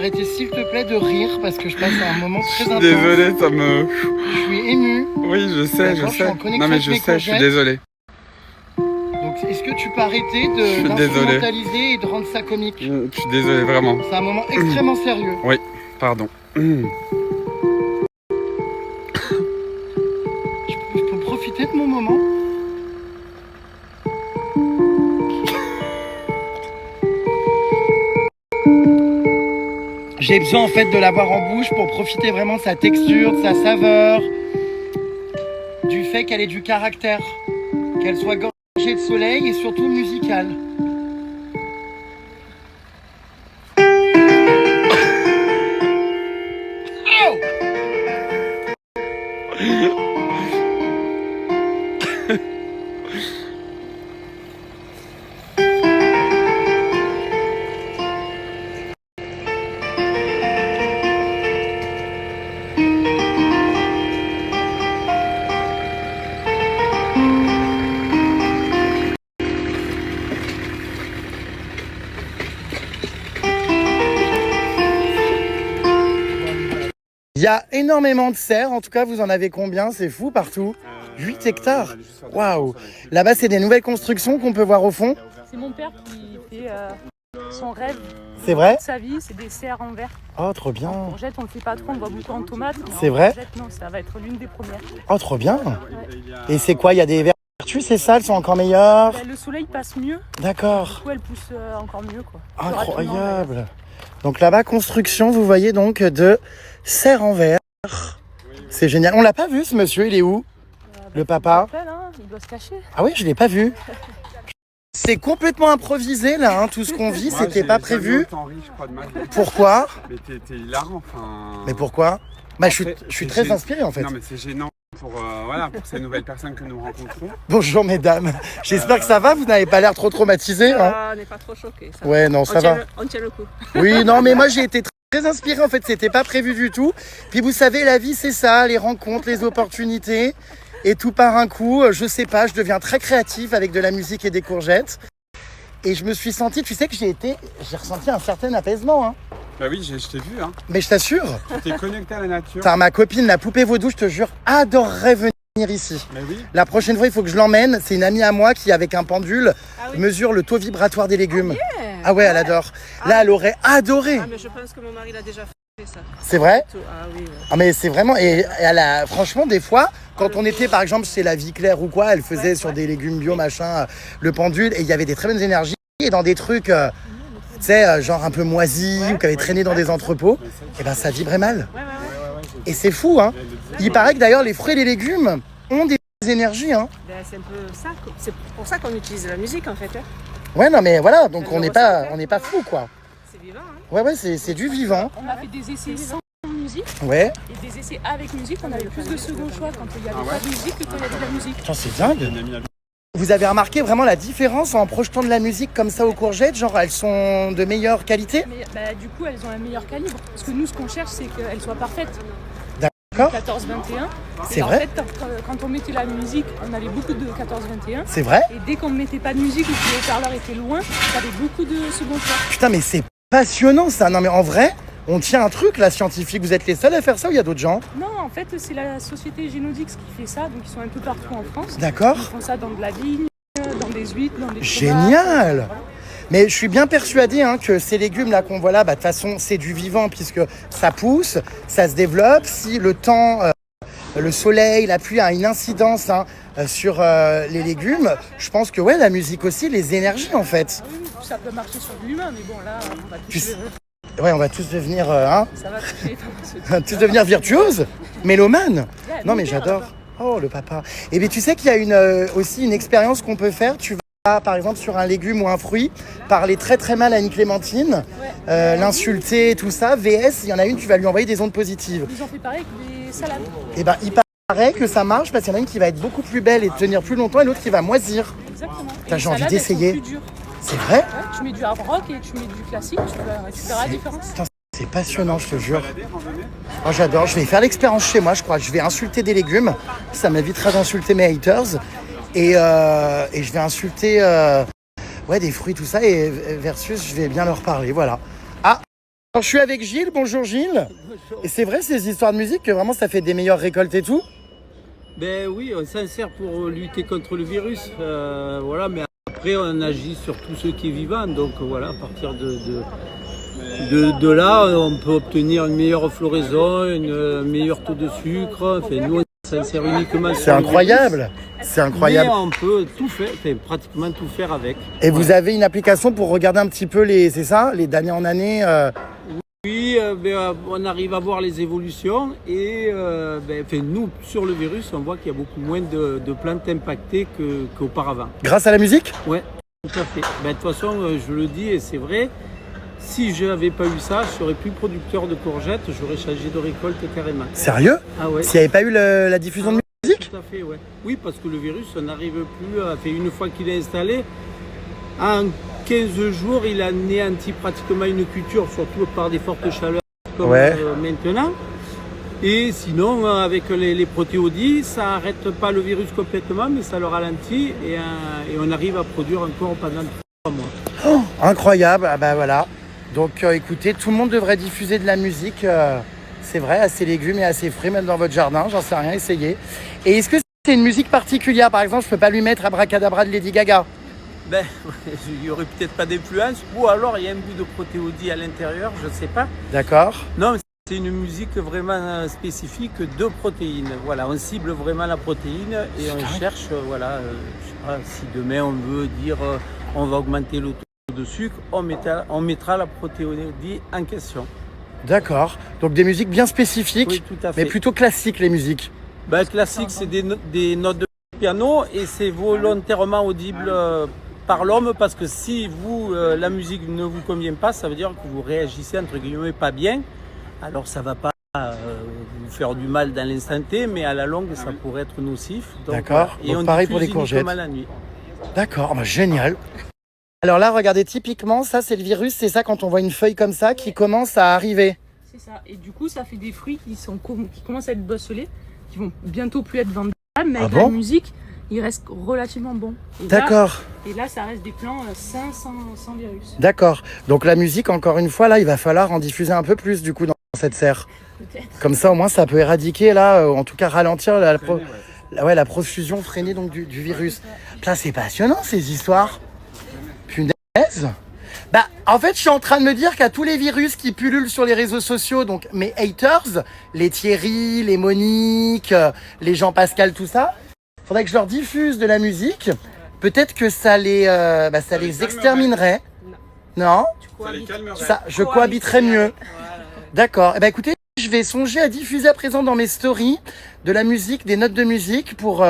arrêter s'il te plaît de rire parce que je passe un moment très intense. Désolé, ça me... Je suis ému. Oui, je sais, je D'accord, je suis sais. en connexion Non mais avec je mes sais, je suis courgettes. désolé. Donc est-ce que tu peux arrêter suis d'instrumentaliser et de rendre ça comique? Je suis désolé, vraiment. C'est un moment extrêmement sérieux. Oui, pardon. Je peux profiter de mon moment? J'ai besoin en fait de l'avoir en bouche pour profiter vraiment de sa texture, de sa saveur, du fait qu'elle ait du caractère, qu'elle soit gorgée de soleil et surtout musicale. Il y a énormément de serres, en tout cas vous en avez combien? C'est fou partout. 8 hectares. Waouh. Là-bas c'est des nouvelles constructions qu'on peut voir au fond. C'est mon père qui fait son rêve C'est vrai? de sa vie, c'est des serres en verre. Oh trop bien. En courgette, on le fait pas trop, on voit beaucoup en tomates. mais C'est en vrai? courgette, non, ça va être l'une des premières. Oh trop bien. Et c'est quoi? Il y a des vertus, c'est ça? Elles sont encore meilleures? Le soleil passe mieux, D'accord. du coup elle pousse encore mieux. Quoi. Plus rapidement, Incroyable. Donc là-bas, construction, vous voyez donc, de serre en verre. C'est génial. On l'a pas vu ce monsieur, il est où? Le papa? Il doit se cacher. Ah oui, je l'ai pas vu. C'est complètement improvisé là, hein, tout ce qu'on vit, Moi, c'était j'ai pas jamais prévu. autant ri, je crois, de ma vie. Pourquoi? Mais t'es hilarant, enfin... Mais pourquoi? Bah je Après, suis c'est très gênant. inspiré en fait. Non mais c'est gênant pour, pour ces nouvelles personnes que nous rencontrons. Bonjour mesdames, j'espère que ça va, vous n'avez pas l'air trop traumatisés. Hein. On n'est pas trop choqués. Ouais, non, ça va. On tient le coup. Oui, non, mais moi j'ai été très inspiré en fait, c'était pas prévu du tout. Puis vous savez, la vie c'est ça, les rencontres, les opportunités. Et tout par un coup, je sais pas, je deviens très créatif avec de la musique et des courgettes. Et je me suis senti, tu sais que j'ai ressenti un certain apaisement. Hein. Bah oui, je t'ai vu, hein. Mais je t'assure, Tu t'es connecté à la nature. enfin, ma copine, la poupée vaudou, je te jure, adorerait venir ici. Mais oui. La prochaine fois, il faut que je l'emmène. C'est une amie à moi qui, avec un pendule, mesure le taux vibratoire des légumes. Ah ouais, elle adore. Là, elle aurait adoré. Ah, mais je pense que mon mari l'a déjà fait ça. C'est vrai? Ah oui. Ah mais c'est vraiment, et elle a, franchement des fois, quand on était par exemple chez la Vie Claire ou quoi, elle faisait sur des légumes bio machin, le pendule, et il y avait des très bonnes énergies, et dans des trucs, tu sais, genre un peu moisis, ou qui avaient traîné dans des entrepôts, et ben ça vibrait mal. Et c'est fou, hein. Il paraît que d'ailleurs les fruits et les légumes ont des énergies, hein. Ben, c'est un peu ça. C'est pour ça qu'on utilise la musique en fait. Hein. Ouais, non mais voilà, donc on n'est pas fou quoi. C'est vivant. Hein. Ouais, c'est du vivant. On a fait des essais sans musique Ouais. et des essais avec musique. On avait plus de second choix quand il n'y avait pas de musique que quand il y avait de la musique. Putain, c'est dingue. Vous avez remarqué vraiment la différence en projetant de la musique comme ça aux courgettes? Genre, elles sont de meilleure qualité? Mais bah, du coup, elles ont un meilleur calibre. Parce que nous, ce qu'on cherche, c'est qu'elles soient parfaites. D'accord. 14-21. C'est Et vrai? En fait, quand on mettait la musique, on avait beaucoup de 14-21. C'est vrai? Et dès qu'on ne mettait pas de musique ou que le haut-parleur était loin, il y avait beaucoup de second choix. Putain, mais c'est passionnant ça. Non, mais en vrai, on tient un truc là, scientifique. Vous êtes les seuls à faire ça ou il y a d'autres gens? Non, en fait, c'est la société Génodix qui fait ça. Donc, ils sont un peu partout en France. D'accord. Ils font ça dans de la vigne, dans des huîtres, dans des tomates. Génial! Mais je suis bien persuadé hein, que ces légumes là qu'on voit là, bah, de toute façon, c'est du vivant puisque ça pousse, ça se développe. Si le temps, le soleil, la pluie a une incidence hein, sur les légumes, je pense que ouais, la musique aussi, les énergies en fait. Oui, ça peut marcher sur de l'humain, mais bon, là, on va toucher. Ouais, on va tous devenir, hein, Ça va toucher. tous devenir virtuoses, mélomanes. Non mais j'adore. Oh le papa. Et bien tu sais qu'il y a aussi une expérience qu'on peut faire. Tu vas par exemple sur un légume ou un fruit parler très très mal à une clémentine, l'insulter, tout ça. VS, il y en a une, tu vas lui envoyer des ondes positives. Ils ont fait pareil avec des salades. Et ben il paraît que ça marche parce qu'il y en a une qui va être beaucoup plus belle et tenir plus longtemps et l'autre qui va moisir. Exactement. T'as Et j'ai les envie salades, d'essayer. elles sont plus dures. C'est vrai? Ouais, tu mets du hard rock et tu mets du classique, tu verras la différence. Putain, c'est passionnant, je te jure. Oh, j'adore, je vais faire l'expérience chez moi, je crois. Je vais insulter des légumes. Ça m'évitera d'insulter mes haters. Et je vais insulter des fruits, tout ça. Et versus, je vais bien leur parler, voilà. Alors, je suis avec Gilles, bonjour Gilles. Et c'est vrai ces histoires de musique que vraiment ça fait des meilleures récoltes et tout? Ben oui, on s'en sert pour lutter contre le virus, voilà, mais après on agit sur tout ce qui est vivant, donc voilà, à partir de là, on peut obtenir une meilleure floraison, un meilleur taux de sucre, enfin, nous on s'en sert uniquement sur C'est incroyable, c'est incroyable. Mais on peut tout faire, enfin, pratiquement tout faire avec. Et vous avez une application pour regarder un petit peu c'est ça, les d'année en année Oui, on arrive à voir les évolutions et nous, sur le virus, on voit qu'il y a beaucoup moins de plantes impactées qu'auparavant. Grâce à la musique? Oui, tout à fait. De toute façon, je le dis et c'est vrai, si je n'avais pas eu ça, je serais plus producteur de courgettes, j'aurais changé de récolte carrément. Sérieux? Ah ouais. S'il n'y avait pas eu la diffusion de musique? Tout à fait, ouais. Oui, parce que le virus, on n'arrive plus, une fois qu'il est installé, en 15 jours, il anéantit pratiquement une culture, surtout par des fortes chaleurs comme maintenant. Et sinon, avec les protéodies, ça n'arrête pas le virus complètement, mais ça le ralentit et on arrive à produire encore pendant 3 mois. Oh, incroyable, ah bah voilà. Donc écoutez, tout le monde devrait diffuser de la musique, c'est vrai, à ses légumes et à ses fruits, même dans votre jardin, j'en sais rien, essayez. Et est-ce que c'est une musique particulière? Par exemple, je peux pas lui mettre Abracadabra de Lady Gaga? Ben, il n'y aurait peut-être pas d'influence, ou alors il y a un bout de protéodie à l'intérieur, je ne sais pas. D'accord. Non, mais c'est une musique vraiment spécifique de protéines. Voilà, on cible vraiment la protéine et on cherche, je ne sais pas, si demain on veut dire on va augmenter le taux de sucre, on mettra la protéodie en question. D'accord. Donc des musiques bien spécifiques, oui, tout à fait. Mais plutôt classiques les musiques. Ben, classique, c'est des notes de piano et c'est volontairement audible par l'homme parce que si la musique ne vous convient pas, ça veut dire que vous réagissez entre guillemets pas bien. Alors ça va pas vous faire du mal dans l'instant T, mais à la longue ça pourrait être nocif. D'accord. Et donc on pareil pour les courgettes. La nuit. D'accord, bah, génial. Alors là, regardez, typiquement, ça c'est le virus, c'est ça quand on voit une feuille comme ça qui commence à arriver. C'est ça. Et du coup, ça fait des fruits qui commencent à être bosselés, qui vont bientôt plus être vendables, mais avec la musique, ils restent relativement bons. D'accord. Et là, ça reste des plants sains, sans virus. D'accord. Donc la musique, encore une fois, là, il va falloir en diffuser un peu plus du coup dans cette serre. Peut-être. Comme ça, au moins, ça peut éradiquer, là, en tout cas ralentir la profusion freinée donc, du virus. Là, c'est passionnant ces histoires. Punaise. Bah, en fait, je suis en train de me dire qu'à tous les virus qui pullulent sur les réseaux sociaux, donc mes haters, les Thierry, les Monique, les Jean-Pascal, tout ça, faudrait que je leur diffuse de la musique. Peut-être que ça les exterminerait. Non, ça, je cohabiterais mieux. D'accord. Eh ben, écoutez, je vais songer à diffuser à présent dans mes stories de la musique, des notes de musique pour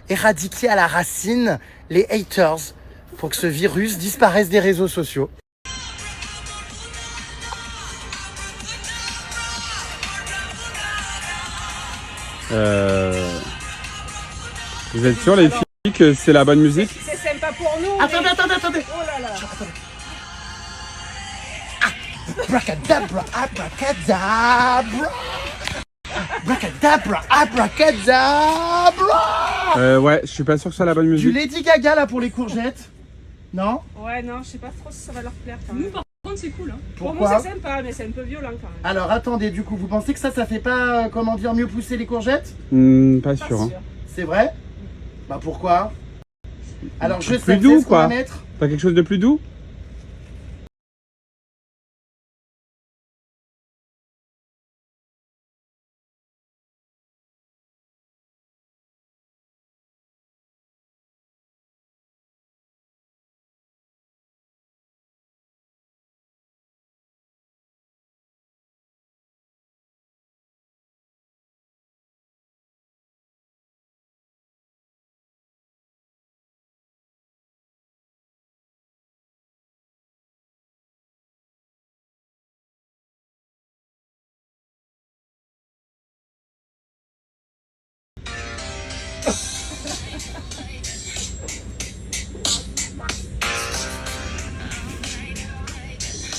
éradiquer à la racine les haters, pour que ce virus disparaisse des réseaux sociaux. Vous êtes sûrs les filles que c'est la bonne musique? C'est sympa pour nous. Attendez. Oh là là. Abracadabra, abracadabra. Abracadabra, abracadabra. Ouais, je suis pas sûr que ce soit la bonne Du musique. Lady Gaga là pour les courgettes. Non? Ouais, non, je sais pas trop si ça va leur plaire quand même. Nous, par contre, c'est cool. Hein. Pour Pourquoi? moi, c'est sympa, mais c'est un peu violent quand même. Alors attendez, du coup, vous pensez que ça fait pas, mieux pousser les courgettes? Pas sûr. Hein. C'est vrai? Bah pourquoi? Alors je sais Plus doux, ce qu'on va quoi. mettre. Pas quelque chose de plus doux?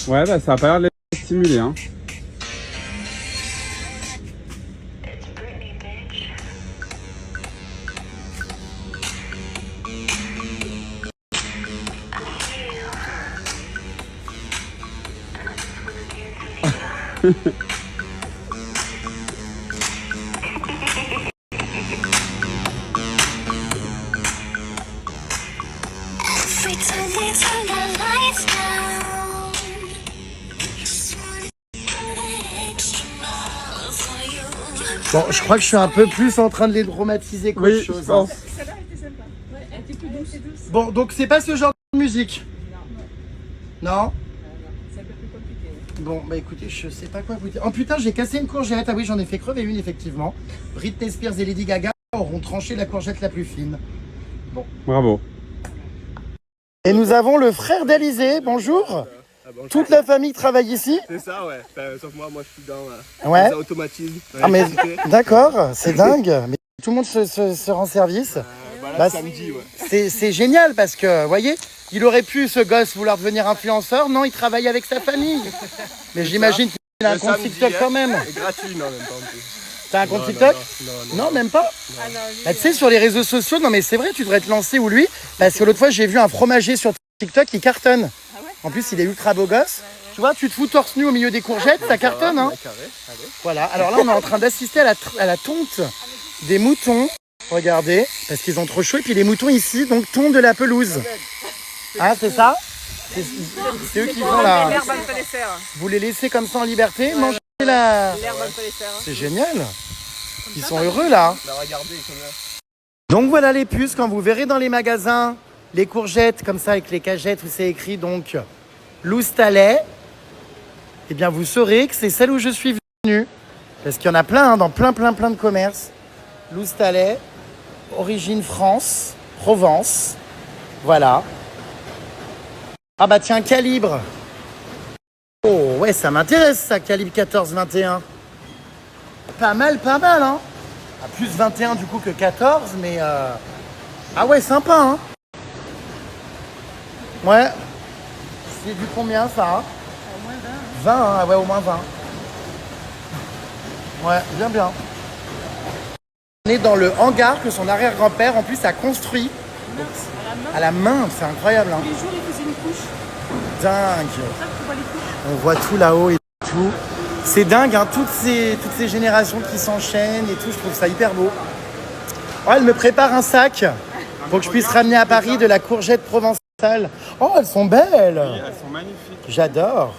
Ouais, bah ça a pas l'air de les stimuler, hein. Bon, je crois que je suis un peu plus en train de les dramatiser qu'autre chose. je pense. Celle-là était sympa. Ouais, elle était plus douce. Bon, donc c'est pas ce genre de musique. Non. C'est un peu plus compliqué. Bon, bah écoutez, je sais pas quoi vous dire. Oh putain, j'ai cassé une courgette. Ah oui, j'en ai fait crever une, effectivement. Britney Spears et Lady Gaga auront tranché la courgette la plus fine. Bravo. Et nous avons le frère d'Alizé. Bonjour. Toute la famille travaille ici. C'est ça, ouais. Enfin, sauf moi, je suis dans Ouais. les automatismes. Ah mais d'accord, c'est dingue. Mais tout le monde se rend service. Voilà, Bah, samedi, ouais. C'est génial parce que, vous voyez, il aurait pu, ce gosse, vouloir devenir influenceur. Non, il travaille avec sa famille. Mais j'imagine qu'il a un Le compte samedi, TikTok quand même. Et gratuit, non, même pas en plus. T'as un compte Non, TikTok? non. Non, même pas. Bah, tu sais, sur les réseaux sociaux, non mais c'est vrai, tu devrais te lancer ou lui. Parce que l'autre fois, j'ai vu un fromager sur TikTok qui cartonne. En plus, il est ultra beau gosse. Tu vois, tu te fous torse nu au milieu des courgettes, ça cartonne, hein. Carré, allez. Voilà, alors là, on est en train d'assister à la tonte des moutons. Regardez, parce qu'ils ont trop chaud. Et puis les moutons ici, donc, tondent de la pelouse. Hein, c'est ça? C'est eux qui font la... L'herbe entre les serres. Vous les laissez comme ça en liberté, manger la... L'herbe entre les serres. C'est génial. Ils sont heureux, là. Là, regardez, comme là. Donc voilà les puces, quand vous verrez dans les magasins les courgettes comme ça avec les cagettes où c'est écrit donc Loustalais, eh bien vous saurez que c'est celle où je suis venu. Parce qu'il y en a plein, hein, dans plein de commerces. Loustalais, origine France, Provence. Voilà. Ah bah tiens, calibre. Oh ouais, ça m'intéresse ça, calibre 14-21. Pas mal, hein. À plus 21 du coup que 14, mais ah ouais, sympa, hein. Ouais. C'est du combien ça, hein? Au moins 20. 20, hein, ah ouais, au moins 20. Ouais, bien. On est dans le hangar que son arrière-grand-père, en plus, a construit. À la main, c'est incroyable, hein. Tous les jours, il faisait une couche. Dingue. C'est ça que tu vois les couches. On voit tout là-haut et tout. C'est dingue, hein, toutes ces générations qui s'enchaînent et tout, je trouve ça hyper beau. Oh, elle me prépare un sac pour que je puisse ramener à Paris de la courgette provençale. Oh, elles sont belles. Oui, elles sont magnifiques. J'adore.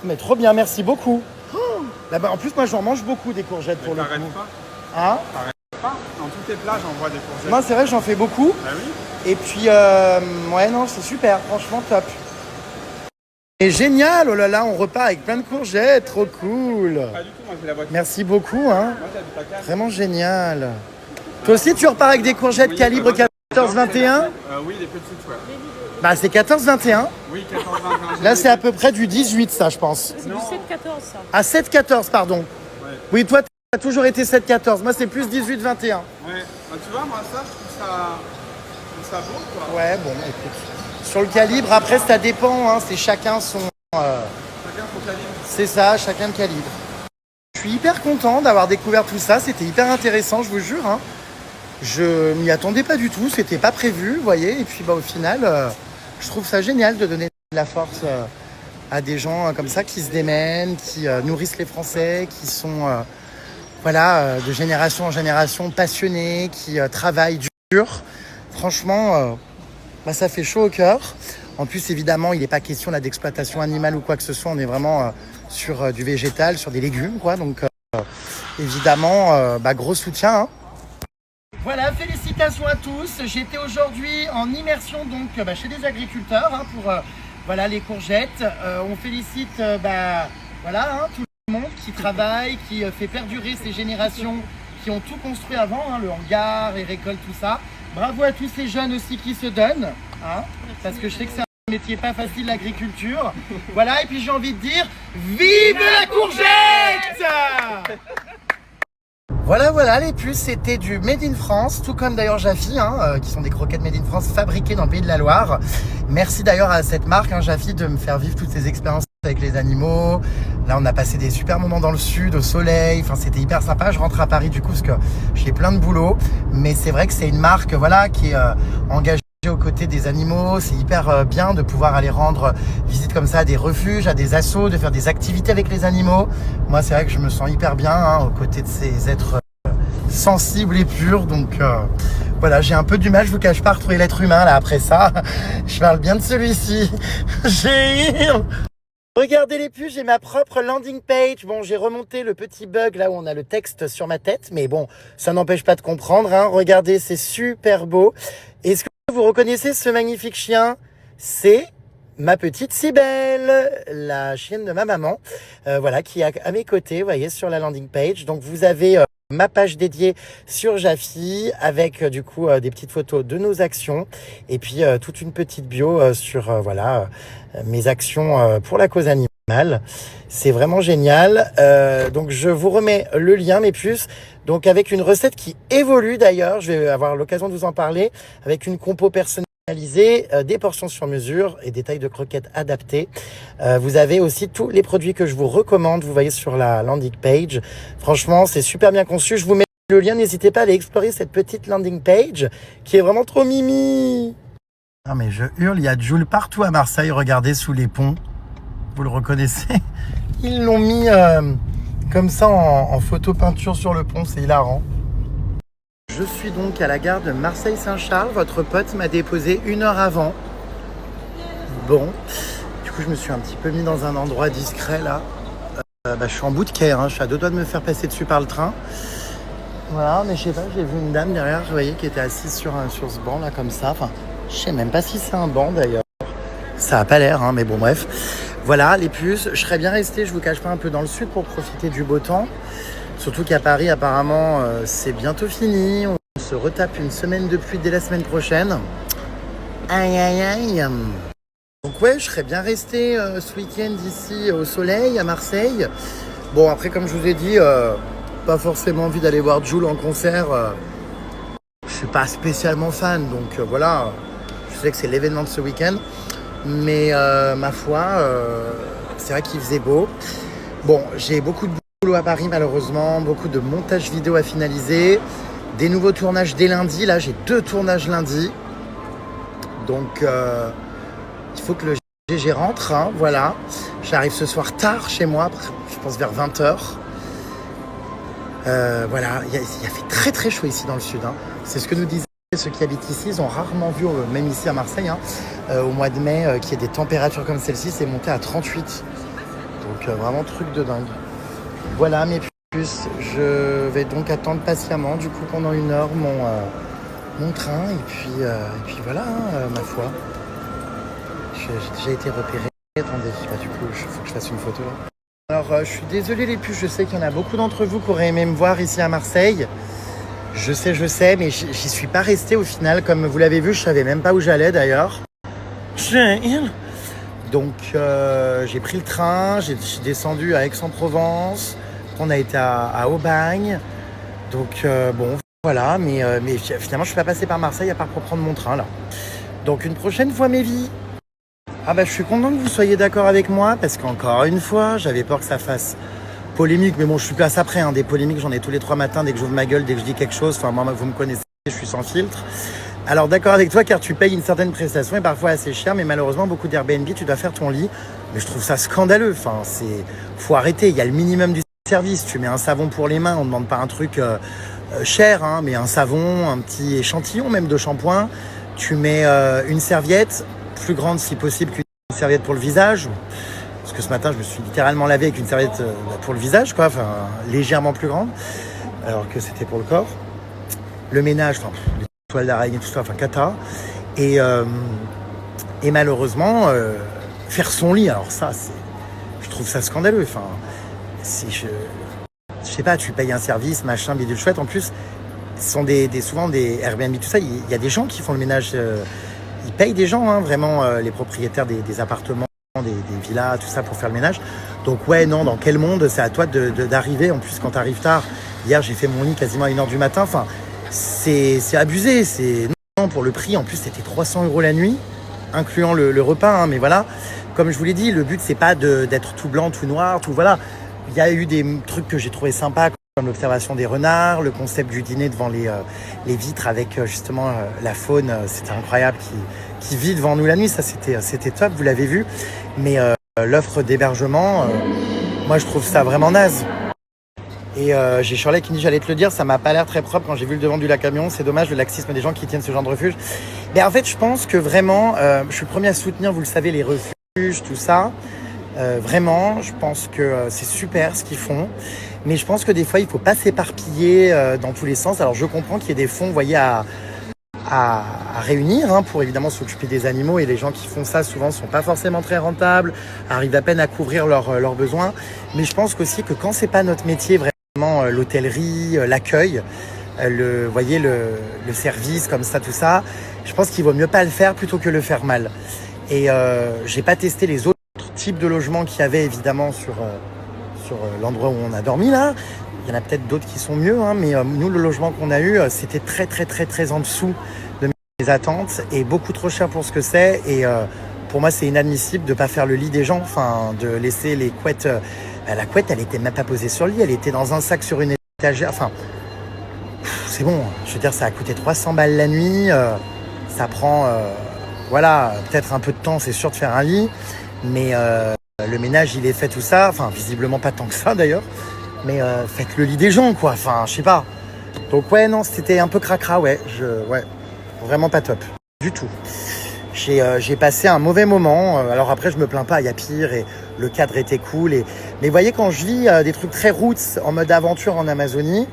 Mais trop bien, merci beaucoup. Oh, là-bas, en plus, moi, j'en mange beaucoup des courgettes pour le coup. T'arrêtes pas? Hein? Pas. Dans tous tes plats, j'en vois des courgettes. Moi, c'est vrai, j'en fais beaucoup. Ah oui? Et puis, ouais, non, c'est super, franchement, top. Et génial, oh là là, on repart avec plein de courgettes, trop cool. Pas du tout, moi j'ai la voiture. Merci beaucoup, hein. Moi j'habite à Cannes. Vraiment génial. Toi aussi, tu repars avec des courgettes Oui, calibre 14-21? Oui, les petites, ouais. Bah, c'est 14-21. Oui, 14-21. Là, c'est à peu près du 18, ça, je pense. C'est du 7-14, ça. Ah, 7-14, pardon. Ouais. Oui, toi, t'as toujours été 7-14. Moi, c'est plus 18-21. Ouais. Bah, tu vois, moi ça, je trouve ça beau, quoi. Ouais, bon, écoute. Sur le calibre, après, ça dépend, hein. C'est chacun son... Chacun son calibre. C'est ça, chacun le calibre. Je suis hyper content d'avoir découvert tout ça. C'était hyper intéressant, je vous jure, hein. Je m'y attendais pas du tout, c'était pas prévu, vous voyez. Et puis bah, au final, je trouve ça génial de donner de la force à des gens comme ça qui se démènent, qui nourrissent les Français, qui sont voilà, de génération en génération passionnés, qui travaillent dur. Franchement, bah, ça fait chaud au cœur. En plus, évidemment, il n'est pas question là d'exploitation animale ou quoi que ce soit. On est vraiment sur du végétal, sur des légumes, quoi. Donc, évidemment, bah, gros soutien, hein. Voilà, félicitations à tous. J'étais aujourd'hui en immersion donc chez des agriculteurs hein, pour voilà les courgettes. On félicite voilà hein, tout le monde qui travaille, qui fait perdurer ces générations qui ont tout construit avant, hein, le hangar, les récoltes, tout ça. Bravo à tous ces jeunes aussi qui se donnent, hein, parce que je sais que c'est un métier pas facile l'agriculture. Voilà, et puis j'ai envie de dire vive la courgette! Voilà, les puces, c'était du Made in France, tout comme d'ailleurs Jaffy, hein, qui sont des croquettes Made in France fabriquées dans le Pays de la Loire. Merci d'ailleurs à cette marque, hein, Jaffy, de me faire vivre toutes ces expériences avec les animaux. Là, on a passé des super moments dans le sud, au soleil, enfin, c'était hyper sympa. Je rentre à Paris du coup, parce que j'ai plein de boulot. Mais c'est vrai que c'est une marque, voilà, qui est engagée aux côtés des animaux, c'est hyper bien de pouvoir aller rendre visite comme ça à des refuges, à des assos, de faire des activités avec les animaux. Moi, c'est vrai que je me sens hyper bien aux côtés de ces êtres sensibles et purs. Donc voilà, j'ai un peu du mal, je vous cache pas, à retrouver l'être humain là après ça. Je parle bien de celui-ci. Regardez les puces, j'ai ma propre landing page. Bon, j'ai remonté le petit bug là où on a le texte sur ma tête, mais bon, ça n'empêche pas de comprendre. Hein. Regardez, c'est super beau. Est-ce que vous reconnaissez ce magnifique chien? C'est ma petite Cybèle, la chienne de ma maman, voilà, qui est à mes côtés, vous voyez, sur la landing page. Donc vous avez ma page dédiée sur Jafy avec du coup des petites photos de nos actions et puis toute une petite bio sur voilà mes actions pour la cause animale. C'est vraiment génial. Donc je vous remets le lien, mes puces. Donc avec une recette qui évolue d'ailleurs, je vais avoir l'occasion de vous en parler, avec une compo personnalisée, des portions sur mesure et des tailles de croquettes adaptées. Vous avez aussi tous les produits que je vous recommande, vous voyez sur la landing page. Franchement, c'est super bien conçu. Je vous mets le lien, n'hésitez pas à aller explorer cette petite landing page qui est vraiment trop mimi. Non mais je hurle, il y a Jules partout à Marseille, regardez sous les ponts. Vous le reconnaissez? Ils l'ont mis comme ça en photo peinture sur le pont, c'est hilarant. Je suis donc à la gare de Marseille-Saint-Charles. Votre pote m'a déposé 1 heure avant. Bon, du coup je me suis un petit peu mis dans un endroit discret là. Je suis en bout de quai, hein. Je suis à 2 doigts de me faire passer dessus par le train. Voilà, mais je sais pas, j'ai vu une dame derrière, vous voyez, qui était assise sur ce banc là comme ça. Enfin, je sais même pas si c'est un banc d'ailleurs. Ça a pas l'air, hein, mais bon bref. Voilà les puces, je serais bien resté, je vous cache pas, un peu dans le sud pour profiter du beau temps. Surtout qu'à Paris apparemment c'est bientôt fini. On se retape une semaine de pluie dès la semaine prochaine. Aïe aïe aïe. Donc ouais, je serais bien resté ce week-end ici au soleil à Marseille. Bon après comme je vous ai dit, pas forcément envie d'aller voir Jules en concert. Je suis pas spécialement fan, donc voilà. Je sais que c'est l'événement de ce week-end. Mais ma foi, c'est vrai qu'il faisait beau. Bon, j'ai beaucoup de boulot à Paris malheureusement, beaucoup de montage vidéo à finaliser, des nouveaux tournages dès lundi. Là, j'ai 2 tournages lundi. Donc, il faut que le GG rentre, hein, voilà. J'arrive ce soir tard chez moi, je pense vers 20h. Voilà, il a fait très très chaud ici dans le sud. Hein. C'est ce que nous disaient ceux qui habitent ici. Ils ont rarement vu, même ici à Marseille, hein, au mois de mai, qu'il y ait des températures comme celle-ci. C'est monté à 38. Donc vraiment truc de dingue. Voilà mes puces. Je vais donc attendre patiemment du coup pendant 1 heure mon train. Et puis voilà, hein, ma foi. J'ai déjà été repéré. Attendez, du coup, il faut que je fasse une photo là. Alors, je suis désolé les puces, je sais qu'il y en a beaucoup d'entre vous qui auraient aimé me voir ici à Marseille. Je sais, mais j'y suis pas resté au final. Comme vous l'avez vu, je savais même pas où j'allais d'ailleurs. Donc, j'ai pris le train, j'ai descendu à Aix-en-Provence, on a été à Aubagne. Donc, bon, voilà, mais finalement, je suis pas passé par Marseille à part pour prendre mon train là. Donc, une prochaine fois, mes vies. Ah bah je suis content que vous soyez d'accord avec moi parce qu'encore une fois, j'avais peur que ça fasse polémique, mais bon, je suis place après, hein, des polémiques, j'en ai tous les 3 matins dès que j'ouvre ma gueule, dès que je dis quelque chose, enfin moi vous me connaissez, je suis sans filtre. Alors d'accord avec toi car tu payes une certaine prestation et parfois assez cher, mais malheureusement beaucoup d'Airbnb, tu dois faire ton lit, mais je trouve ça scandaleux, enfin faut arrêter, il y a le minimum du service, tu mets un savon pour les mains, on ne demande pas un truc cher, hein, mais un savon, un petit échantillon même de shampoing, tu mets une serviette, plus grande si possible qu'une serviette pour le visage, parce que ce matin je me suis littéralement lavé avec une serviette pour le visage, quoi, enfin légèrement plus grande, alors que c'était pour le corps. Le ménage, enfin les toiles d'araignée, tout ça, enfin cata. Et malheureusement, faire son lit, alors ça, je trouve ça scandaleux. Enfin, je sais pas, tu payes un service, machin, bidule chouette. En plus, ce sont souvent des Airbnb, tout ça. Il y a des gens qui font le ménage. Ils payent des gens, hein, vraiment, les propriétaires des appartements, des villas, tout ça, pour faire le ménage. Donc ouais, non, dans quel monde? C'est à toi d'arriver. En plus, quand tu arrives tard, hier, j'ai fait mon lit quasiment à 1h du matin. Enfin, c'est abusé. Non, pour le prix, en plus, c'était 300 € la nuit, incluant le repas. Hein, mais voilà, comme je vous l'ai dit, le but, c'est pas d'être tout blanc, tout noir, tout voilà. Il y a eu des trucs que j'ai trouvé sympas, comme l'observation des renards, le concept du dîner devant les vitres avec justement la faune, c'était incroyable, qui vit devant nous la nuit. Ça, c'était top, vous l'avez vu. Mais l'offre d'hébergement, moi, je trouve ça vraiment naze. Et j'ai Shirley qui me dit, j'allais te le dire, ça m'a pas l'air très propre quand j'ai vu le devant du camion. C'est dommage le laxisme des gens qui tiennent ce genre de refuge. Mais en fait, je pense que vraiment, je suis le premier à soutenir, vous le savez, les refuges, tout ça. Vraiment, je pense que c'est super ce qu'ils font. Mais je pense que des fois, il faut pas s'éparpiller dans tous les sens. Alors, je comprends qu'il y ait des fonds, vous voyez, à réunir hein, pour évidemment s'occuper des animaux. Et les gens qui font ça, souvent, sont pas forcément très rentables, arrivent à peine à couvrir leurs besoins. Mais je pense qu'aussi que quand c'est pas notre métier, vraiment, l'hôtellerie, l'accueil, voyez, le service comme ça, tout ça, je pense qu'il vaut mieux pas le faire plutôt que le faire mal. Et j'ai pas testé les autres types de logements qu'il y avait évidemment sur l'endroit où on a dormi là. Il y en a peut-être d'autres qui sont mieux, hein, mais nous, le logement qu'on a eu, c'était très en dessous de mes attentes et beaucoup trop cher pour ce que c'est. Et pour moi, c'est inadmissible de pas faire le lit des gens, enfin, de laisser les couettes. La couette, elle était même pas posée sur le lit, elle était dans un sac sur une étagère. Enfin, c'est bon. Je veux dire, ça a coûté 300 balles la nuit. Ça prend, voilà, peut-être un peu de temps, c'est sûr, de faire un lit, mais le ménage, il est fait, tout ça. Enfin, visiblement pas tant que ça d'ailleurs. Mais faites le lit des gens, quoi. Enfin, je sais pas. Donc ouais, non, c'était un peu cracra, ouais. Ouais, vraiment pas top du tout. J'ai passé un mauvais moment. Alors après, je me plains pas, il y a pire et le cadre était cool. Mais vous voyez, quand je vis des trucs très roots en mode aventure en Amazonie,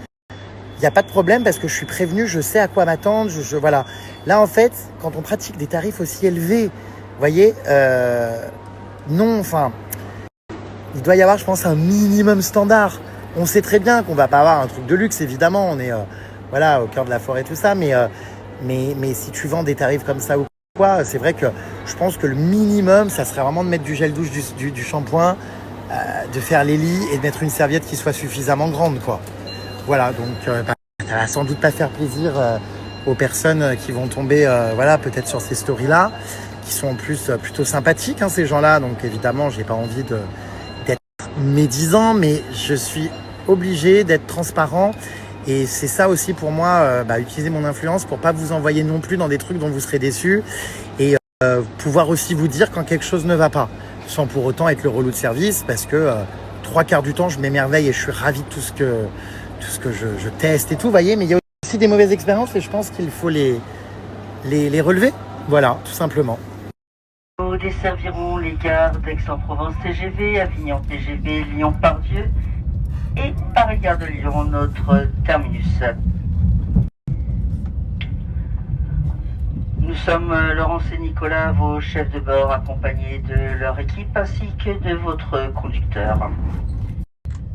il n'y a pas de problème parce que je suis prévenu, je sais à quoi m'attendre. Voilà. Là, en fait, quand on pratique des tarifs aussi élevés, vous voyez, non, enfin, il doit y avoir, je pense, un minimum standard. On sait très bien qu'on va pas avoir un truc de luxe, évidemment. On est voilà, au cœur de la forêt, tout ça. Mais si tu vends des tarifs comme ça ou quoi, c'est vrai que je pense que le minimum, ça serait vraiment de mettre du gel douche, du shampoing, de faire les lits et de mettre une serviette qui soit suffisamment grande, quoi. Voilà, donc ça va sans doute pas faire plaisir aux personnes qui vont tomber, voilà, peut-être sur ces stories-là, qui sont en plus plutôt sympathiques, hein, ces gens-là. Donc évidemment, j'ai pas envie d'être médisant, mais je suis obligé d'être transparent. Et c'est ça aussi pour moi, utiliser mon influence pour pas vous envoyer non plus dans des trucs dont vous serez déçus et pouvoir aussi vous dire quand quelque chose ne va pas, sans pour autant être le relou de service, parce que 3/4 du temps, je m'émerveille et je suis ravi de tout ce que je teste et tout, vous voyez. Mais il y a aussi des mauvaises expériences et je pense qu'il faut les relever, voilà, tout simplement. Nous desservirons les gares d'Aix-en-Provence TGV, Avignon TGV, Lyon-Pardieu et Paris-Gare de Lyon, notre terminus. Nous sommes Laurence et Nicolas, vos chefs de bord, accompagnés de leur équipe ainsi que de votre conducteur.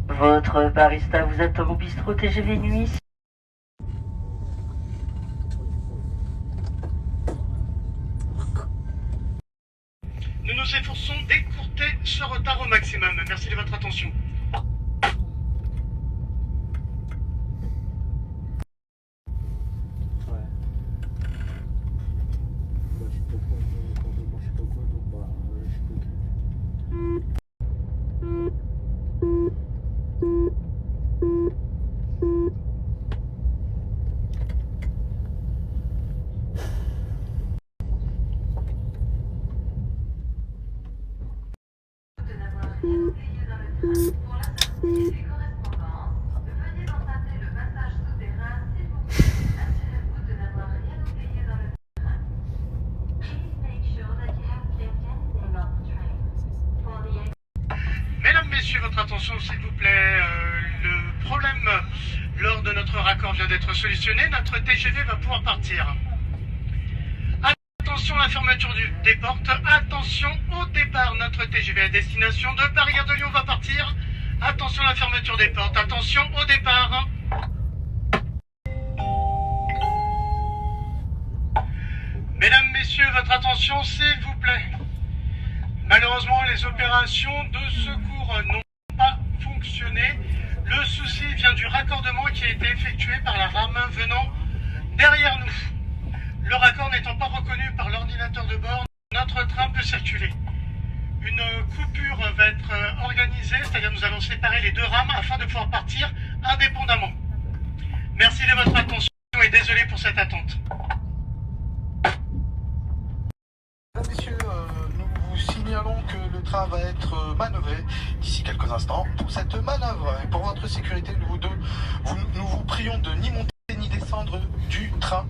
Votre barista vous attend au bistrot TGV Nuit. Nous nous efforçons d'écourter ce retard au maximum. Merci de votre attention. Mesdames, messieurs, votre attention s'il vous plaît. Le problème lors de notre raccord vient d'être solutionné. Notre TGV va pouvoir partir. Attention à la fermeture des portes. Attention au départ. Notre TGV à destination de Paris-Gare de Lyon va partir. Attention à la fermeture des portes. Attention au départ. Mesdames, messieurs, votre attention s'il vous plaît. Malheureusement, les opérations de secours n'ont pas fonctionné. Le souci vient du raccordement qui a été effectué par la rame venant derrière nous. Le raccord n'étant pas reconnu par l'ordinateur de bord, notre train peut circuler. Une coupure va être organisée, c'est-à-dire nous allons séparer les deux rames afin de pouvoir partir indépendamment. Merci de votre attention Et désolé pour cette attente. Mesdames, Messieurs, nous vous signalons que le train va être manœuvré d'ici quelques instants. Pour cette manœuvre et pour votre sécurité, nous vous prions de ni monter ni descendre du train.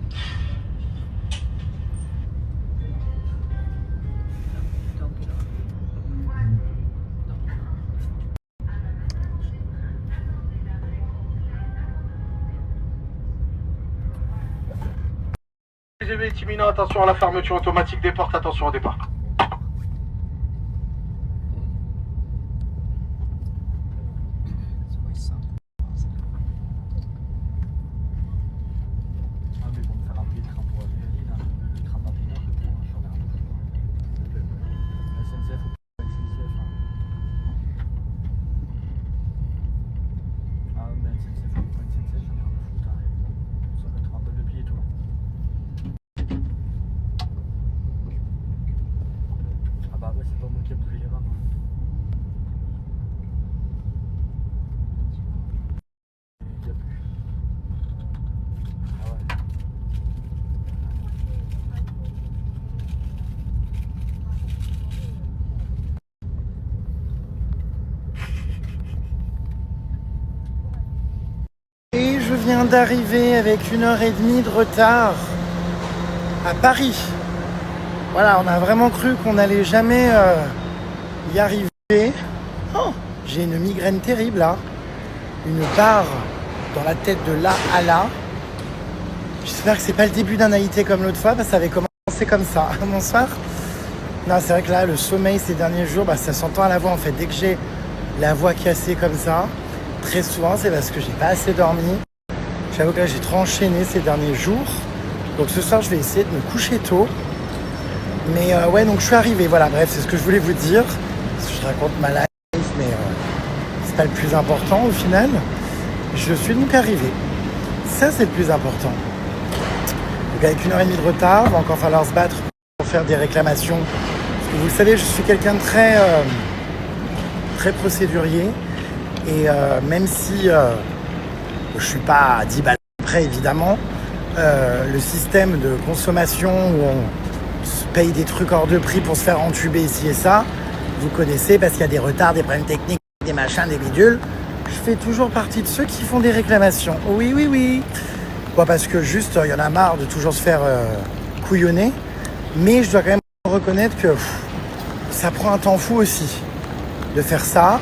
TGV est imminent, attention à la fermeture automatique des portes, attention au départ. Et je viens d'arriver avec 1h30 de retard à Paris. Voilà, on a vraiment cru qu'on n'allait jamais y arriver. Oh, j'ai une migraine terrible là. Une barre dans la tête de là à là. J'espère que c'est pas le début d'un AIT comme l'autre fois, parce que ça avait commencé comme ça. Bonsoir. Non, c'est vrai que là, le sommeil ces derniers jours, ça s'entend à la voix en fait. Dès que j'ai la voix cassée comme ça, très souvent, c'est parce que j'ai pas assez dormi. J'avoue que là, j'ai trop enchaîné ces derniers jours. Donc ce soir, je vais essayer de me coucher tôt. Mais ouais, donc je suis arrivé. Voilà, bref, c'est ce que je voulais vous dire. Parce que je raconte ma life, mais c'est pas le plus important au final. Je suis donc arrivé. Ça, c'est le plus important. Donc avec 1h30 de retard, il va encore falloir se battre pour faire des réclamations. Parce que vous le savez, je suis quelqu'un de très procédurier. Et même si je suis pas à 10 balles près, évidemment, le système de consommation où on se paye des trucs hors de prix pour se faire entuber ici et ça, vous connaissez, parce qu'il y a des retards, des problèmes techniques, des machins, des bidules. Je fais toujours partie de ceux qui font des réclamations. Oui, oui, oui. Bon, parce que juste, il y en a marre de toujours se faire couillonner. Mais je dois quand même reconnaître que ça prend un temps fou aussi de faire ça.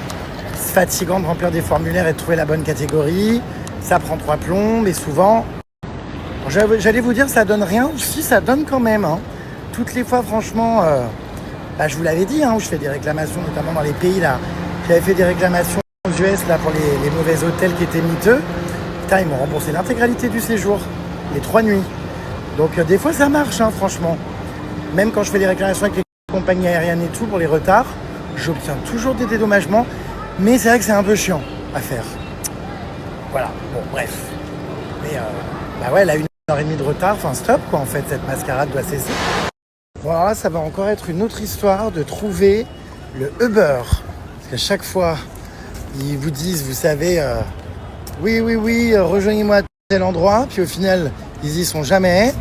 C'est fatigant de remplir des formulaires et de trouver la bonne catégorie. Ça prend 3 plombes et souvent... J'allais vous dire, ça donne rien. Si, ça donne quand même. Hein. Toutes les fois, franchement, je vous l'avais dit, où je fais des réclamations, notamment dans les pays là. J'avais fait des réclamations aux US là, pour les mauvais hôtels qui étaient miteux. Putain, ils m'ont remboursé l'intégralité du séjour, les 3 nuits. Donc des fois, ça marche, franchement. Même quand je fais des réclamations avec les compagnies aériennes et tout, pour les retards, j'obtiens toujours des dédommagements. Mais c'est vrai que c'est un peu chiant à faire. Voilà, bon, bref. Mais ouais, là, 1h30 de retard, enfin stop, quoi, en fait, cette mascarade doit cesser. Bon, alors là, ça va encore être une autre histoire de trouver le Uber. Parce qu'à chaque fois, ils vous disent, vous savez, oui, rejoignez-moi à tel endroit. Puis au final, ils y sont jamais.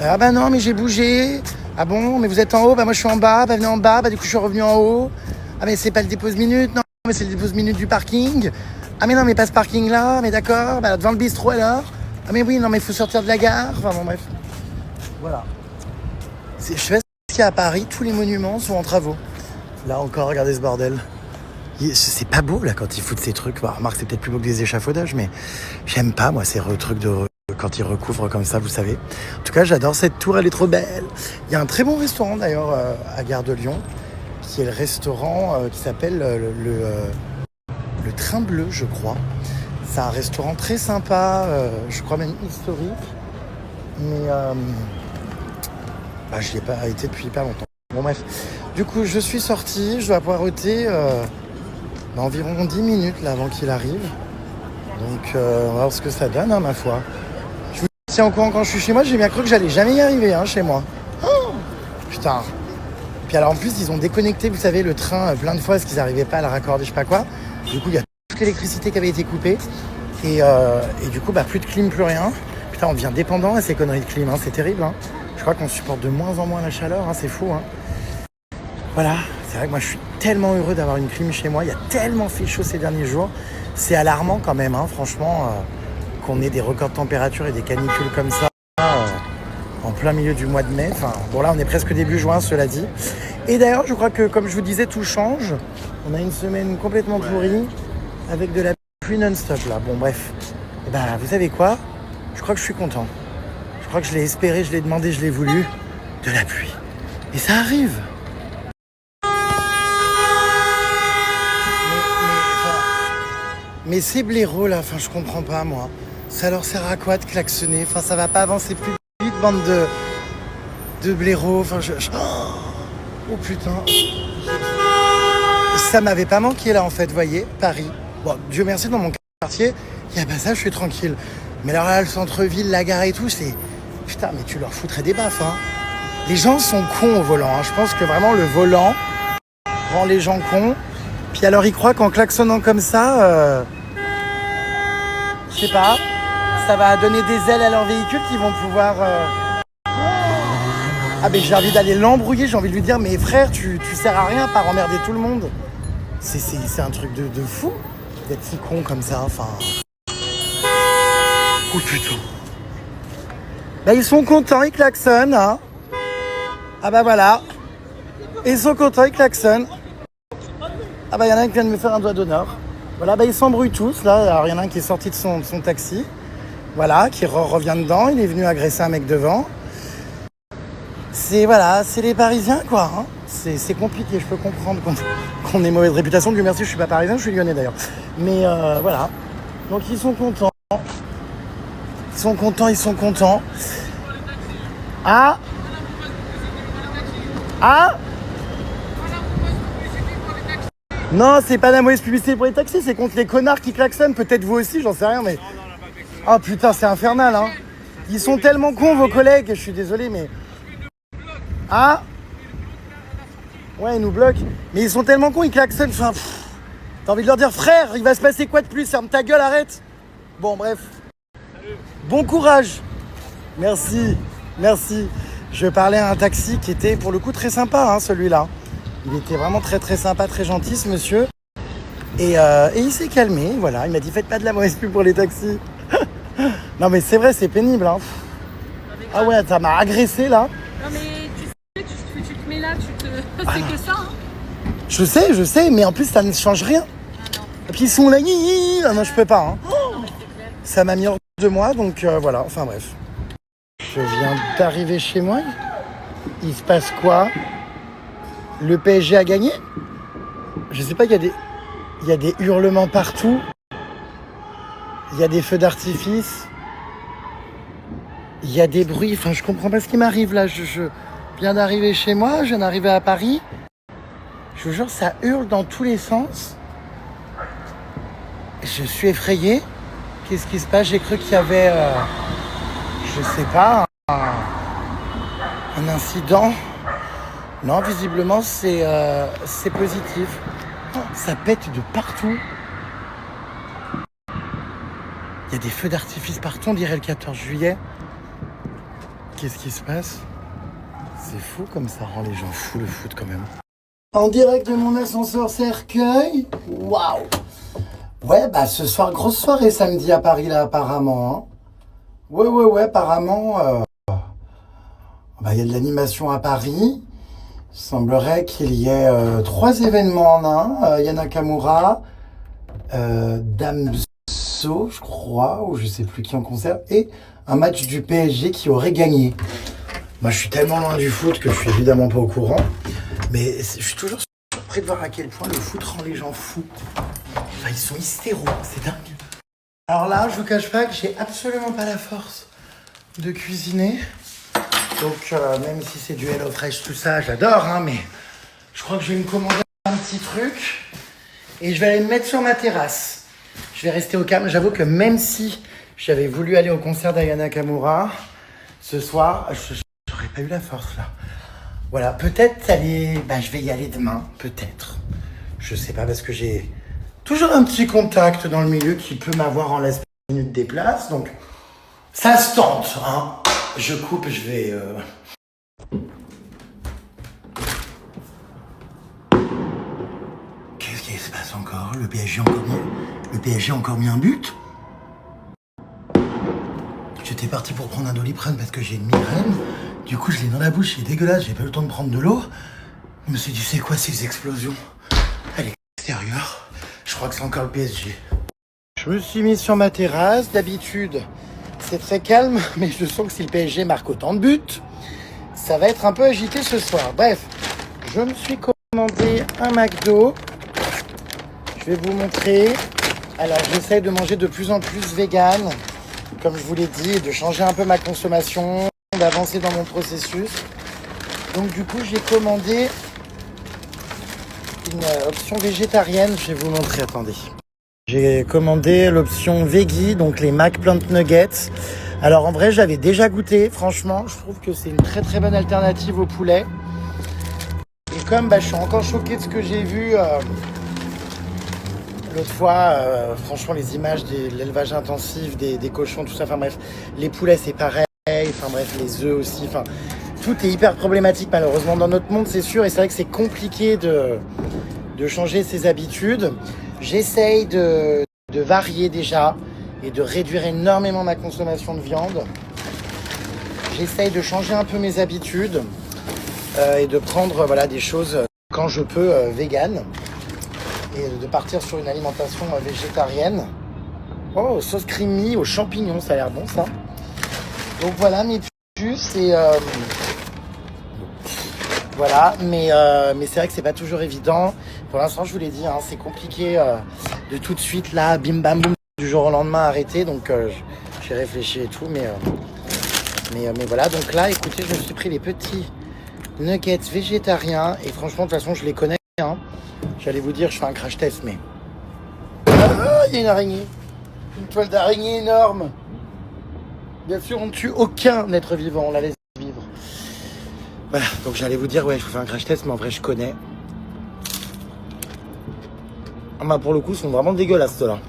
Ah bah non, mais j'ai bougé. Ah bon, mais vous êtes en haut, bah moi je suis en bas. Bah venez en bas, bah du coup je suis revenu en haut. Ah mais c'est pas le dépose-minute, non, mais c'est le dépose-minute du parking. Ah mais non, mais pas ce parking-là, mais d'accord, bah devant le bistrot alors. Ah mais oui, non mais il faut sortir de la gare. Enfin bon, bref. Voilà. Je sais qu'à Paris, tous les monuments sont en travaux. Là encore, regardez ce bordel. C'est pas beau là quand ils foutent ces trucs. Bah, remarque, c'est peut-être plus beau que des échafaudages, mais j'aime pas moi ces trucs quand ils recouvrent comme ça, vous savez. En tout cas, j'adore cette tour, elle est trop belle. Il y a un très bon restaurant d'ailleurs à Gare de Lyon, qui est le restaurant qui s'appelle le Train Bleu, je crois. C'est un restaurant très sympa, je crois même historique. Mais je n'y ai pas été depuis pas longtemps. Bon bref, du coup je suis sorti, je dois poireauter environ 10 minutes là, avant qu'il arrive. Donc on va voir ce que ça donne, ma foi. Je vous tiens au courant quand je suis chez moi, j'ai bien cru que j'allais jamais y arriver chez moi. Oh, putain. Puis alors en plus ils ont déconnecté, vous savez, le train plein de fois parce qu'ils n'arrivaient pas à le raccorder, je sais pas quoi. Du coup il y a toute l'électricité qui avait été coupée. Et du coup plus de clim, plus rien. Putain, on devient dépendant à ces conneries de clim, hein. C'est terrible. Hein. Je crois qu'on supporte de moins en moins la chaleur, hein. C'est fou. Hein. Voilà, c'est vrai que moi je suis tellement heureux d'avoir une clim chez moi. Il y a tellement fait chaud ces derniers jours. C'est alarmant quand même, hein. Franchement, qu'on ait des records de température et des canicules comme ça en plein milieu du mois de mai. Enfin, bon là on est presque début juin, cela dit. Et d'ailleurs, je crois que comme je vous disais, tout change. On a une semaine complètement pourrie avec de la pluie non-stop là. Bon bref, et ben, vous savez quoi? Je crois que je suis content. Je crois que je l'ai espéré, je l'ai demandé, je l'ai voulu. De la pluie. Et ça arrive. Mais ces blaireaux là, enfin je comprends pas moi. Ça leur sert à quoi de klaxonner? Enfin ça va pas avancer plus vite, bande de blaireaux. Enfin oh putain. Ça m'avait pas manqué là en fait, vous voyez, Paris. Bon, Dieu merci, dans mon quartier, il y a pas ça, je suis tranquille. Mais alors là, le centre-ville, la gare et tout, c'est... Putain, mais tu leur foutrais des baffes, hein. Les gens sont cons au volant, hein. Je pense que vraiment le volant rend les gens cons. Puis alors ils croient qu'en klaxonnant comme ça, je sais pas, ça va donner des ailes à leur véhicule qui vont pouvoir... Ah mais j'ai envie d'aller l'embrouiller, j'ai envie de lui dire, mais frère, tu sers à rien par emmerder tout le monde. C'est un truc de fou d'être si con comme ça, enfin... Oh putain. Bah ils sont contents, ils klaxonnent, hein. Ah bah voilà. Ils sont contents, ils klaxonnent. Ah bah il y en a un qui vient de me faire un doigt d'honneur. Voilà, bah ils s'embrouillent tous, là. Alors il y en a un qui est sorti de son taxi. Voilà, qui revient dedans, il est venu agresser un mec devant. C'est voilà, c'est les Parisiens quoi, hein. C'est compliqué, je peux comprendre qu'on ait mauvaise réputation. Dieu merci, je suis pas parisien, je suis lyonnais d'ailleurs. Mais voilà. Donc ils sont contents. Ils sont contents, ils sont contents. Ah! Ah! Non, c'est pas la mauvaise publicité pour les taxis, c'est contre les connards qui klaxonnent. Peut-être vous aussi, j'en sais rien, mais... Oh putain, c'est infernal, hein. Ils sont tellement cons, vos collègues. Je suis désolé, mais... Ah! Ouais, ils nous bloquent. Mais ils sont tellement cons, ils klaxonnent. Enfin, t'as envie de leur dire, frère, il va se passer quoi de plus? Ferme ta gueule, arrête. Bon, bref. Bon courage. Merci, merci. Je parlais à un taxi qui était pour le coup très sympa, hein, celui-là. Il était vraiment très très sympa, très gentil ce monsieur. Et il s'est calmé, voilà. Il m'a dit faites pas de la mauvaise pub pour les taxis. Non mais c'est vrai, c'est pénible. Hein. Ah ouais, ça m'a agressé là. Non mais tu te mets là, c'est que ça. Hein. Je sais, mais en plus ça ne change rien. Et puis ils sont là, non je peux pas. Hein. Ça m'a mis hors de moi, donc voilà, enfin bref. Je viens d'arriver chez moi. Il se passe quoi? Le PSG a gagné? Je sais pas, il y a des hurlements partout. Il y a des feux d'artifice. Il y a des bruits. Enfin, je comprends pas ce qui m'arrive là. Je viens d'arriver chez moi, je viens d'arriver à Paris. Je vous jure, ça hurle dans tous les sens. Je suis effrayé. Qu'est-ce qui se passe? J'ai cru qu'il y avait, je sais pas, un incident. Non, visiblement, c'est positif. Oh, ça pète de partout. Il y a des feux d'artifice partout, on dirait le 14 juillet. Qu'est-ce qui se passe? C'est fou comme ça rend les gens fous le foot quand même. En direct de mon ascenseur Cercueil. Waouh! Ouais, bah ce soir, grosse soirée samedi à Paris là apparemment. Hein. Ouais, apparemment. Bah, il y a de l'animation à Paris. Il semblerait qu'il y ait 3 événements en un. Yana Nakamura, Damso, je crois, ou je sais plus qui en concert, et un match du PSG qui aurait gagné. Moi, je suis tellement loin du foot que je suis évidemment pas au courant, mais je suis toujours surpris de voir à quel point le foot rend les gens fous. Enfin, ils sont hystéros, c'est dingue. Alors là, je vous cache pas que j'ai absolument pas la force de cuisiner. Donc, même si c'est du HelloFresh, tout ça, j'adore, hein, mais je crois que je vais me commander un petit truc et je vais aller me mettre sur ma terrasse. Je vais rester au calme. J'avoue que même si j'avais voulu aller au concert d'Ayana Nakamura ce soir, j'aurais pas eu la force, là. Voilà, peut-être aller... Bah, je vais y aller demain, peut-être. Je sais pas, parce que j'ai toujours un petit contact dans le milieu qui peut m'avoir en l'espace de minutes des places, donc... Ça se tente, hein. Je coupe, je vais... Qu'est-ce qui se passe encore? Le PSG a encore mis un but? J'étais parti pour prendre un Doliprane parce que j'ai une migraine. Du coup, je l'ai dans la bouche, c'est dégueulasse, j'ai pas eu le temps de prendre de l'eau. Je me suis dit, c'est quoi ces explosions à l'extérieur? Je crois que c'est encore le PSG. Je me suis mis sur ma terrasse. D'habitude, c'est très calme, mais je sens que si le PSG marque autant de buts, ça va être un peu agité ce soir. Bref, je me suis commandé un McDo. Je vais vous montrer. Alors, j'essaye de manger de plus en plus vegan, comme je vous l'ai dit, et de changer un peu ma consommation, d'avancer dans mon processus. Donc du coup, j'ai commandé une option végétarienne. Je vais vous montrer, attendez. J'ai commandé l'option veggie, donc les McPlant Nuggets. Alors en vrai, j'avais déjà goûté. Franchement, je trouve que c'est une très très bonne alternative au poulet. Et comme je suis encore choqué de ce que j'ai vu l'autre fois, franchement, les images de l'élevage intensif, des cochons, tout ça, enfin bref, les poulets c'est pareil, enfin bref, les œufs aussi, enfin tout est hyper problématique malheureusement dans notre monde, c'est sûr, et c'est vrai que c'est compliqué de changer ses habitudes. J'essaye de varier déjà et de réduire énormément ma consommation de viande. J'essaye de changer un peu mes habitudes et de prendre des choses quand je peux vegan. Et de partir sur une alimentation végétarienne. Oh, sauce creamy aux champignons, ça a l'air bon ça. Donc voilà mes puces et voilà, mais c'est vrai que c'est pas toujours évident. Pour l'instant, je vous l'ai dit, hein, c'est compliqué de tout de suite là, bim bam boum, du jour au lendemain arrêter. Donc j'ai réfléchi et tout, mais voilà. Donc là, écoutez, je me suis pris les petits nuggets végétariens et franchement, de toute façon, je les connais. Hein. J'allais vous dire, je fais un crash test, mais... Ah, il y a une araignée. Une toile d'araignée énorme. Bien sûr, on ne tue aucun être vivant, on la laisse vivre. Voilà, donc j'allais vous dire, ouais, je vous fais un crash test, mais en vrai, je connais. Ah bah, pour le coup, ils sont vraiment dégueulasses, ceux-là.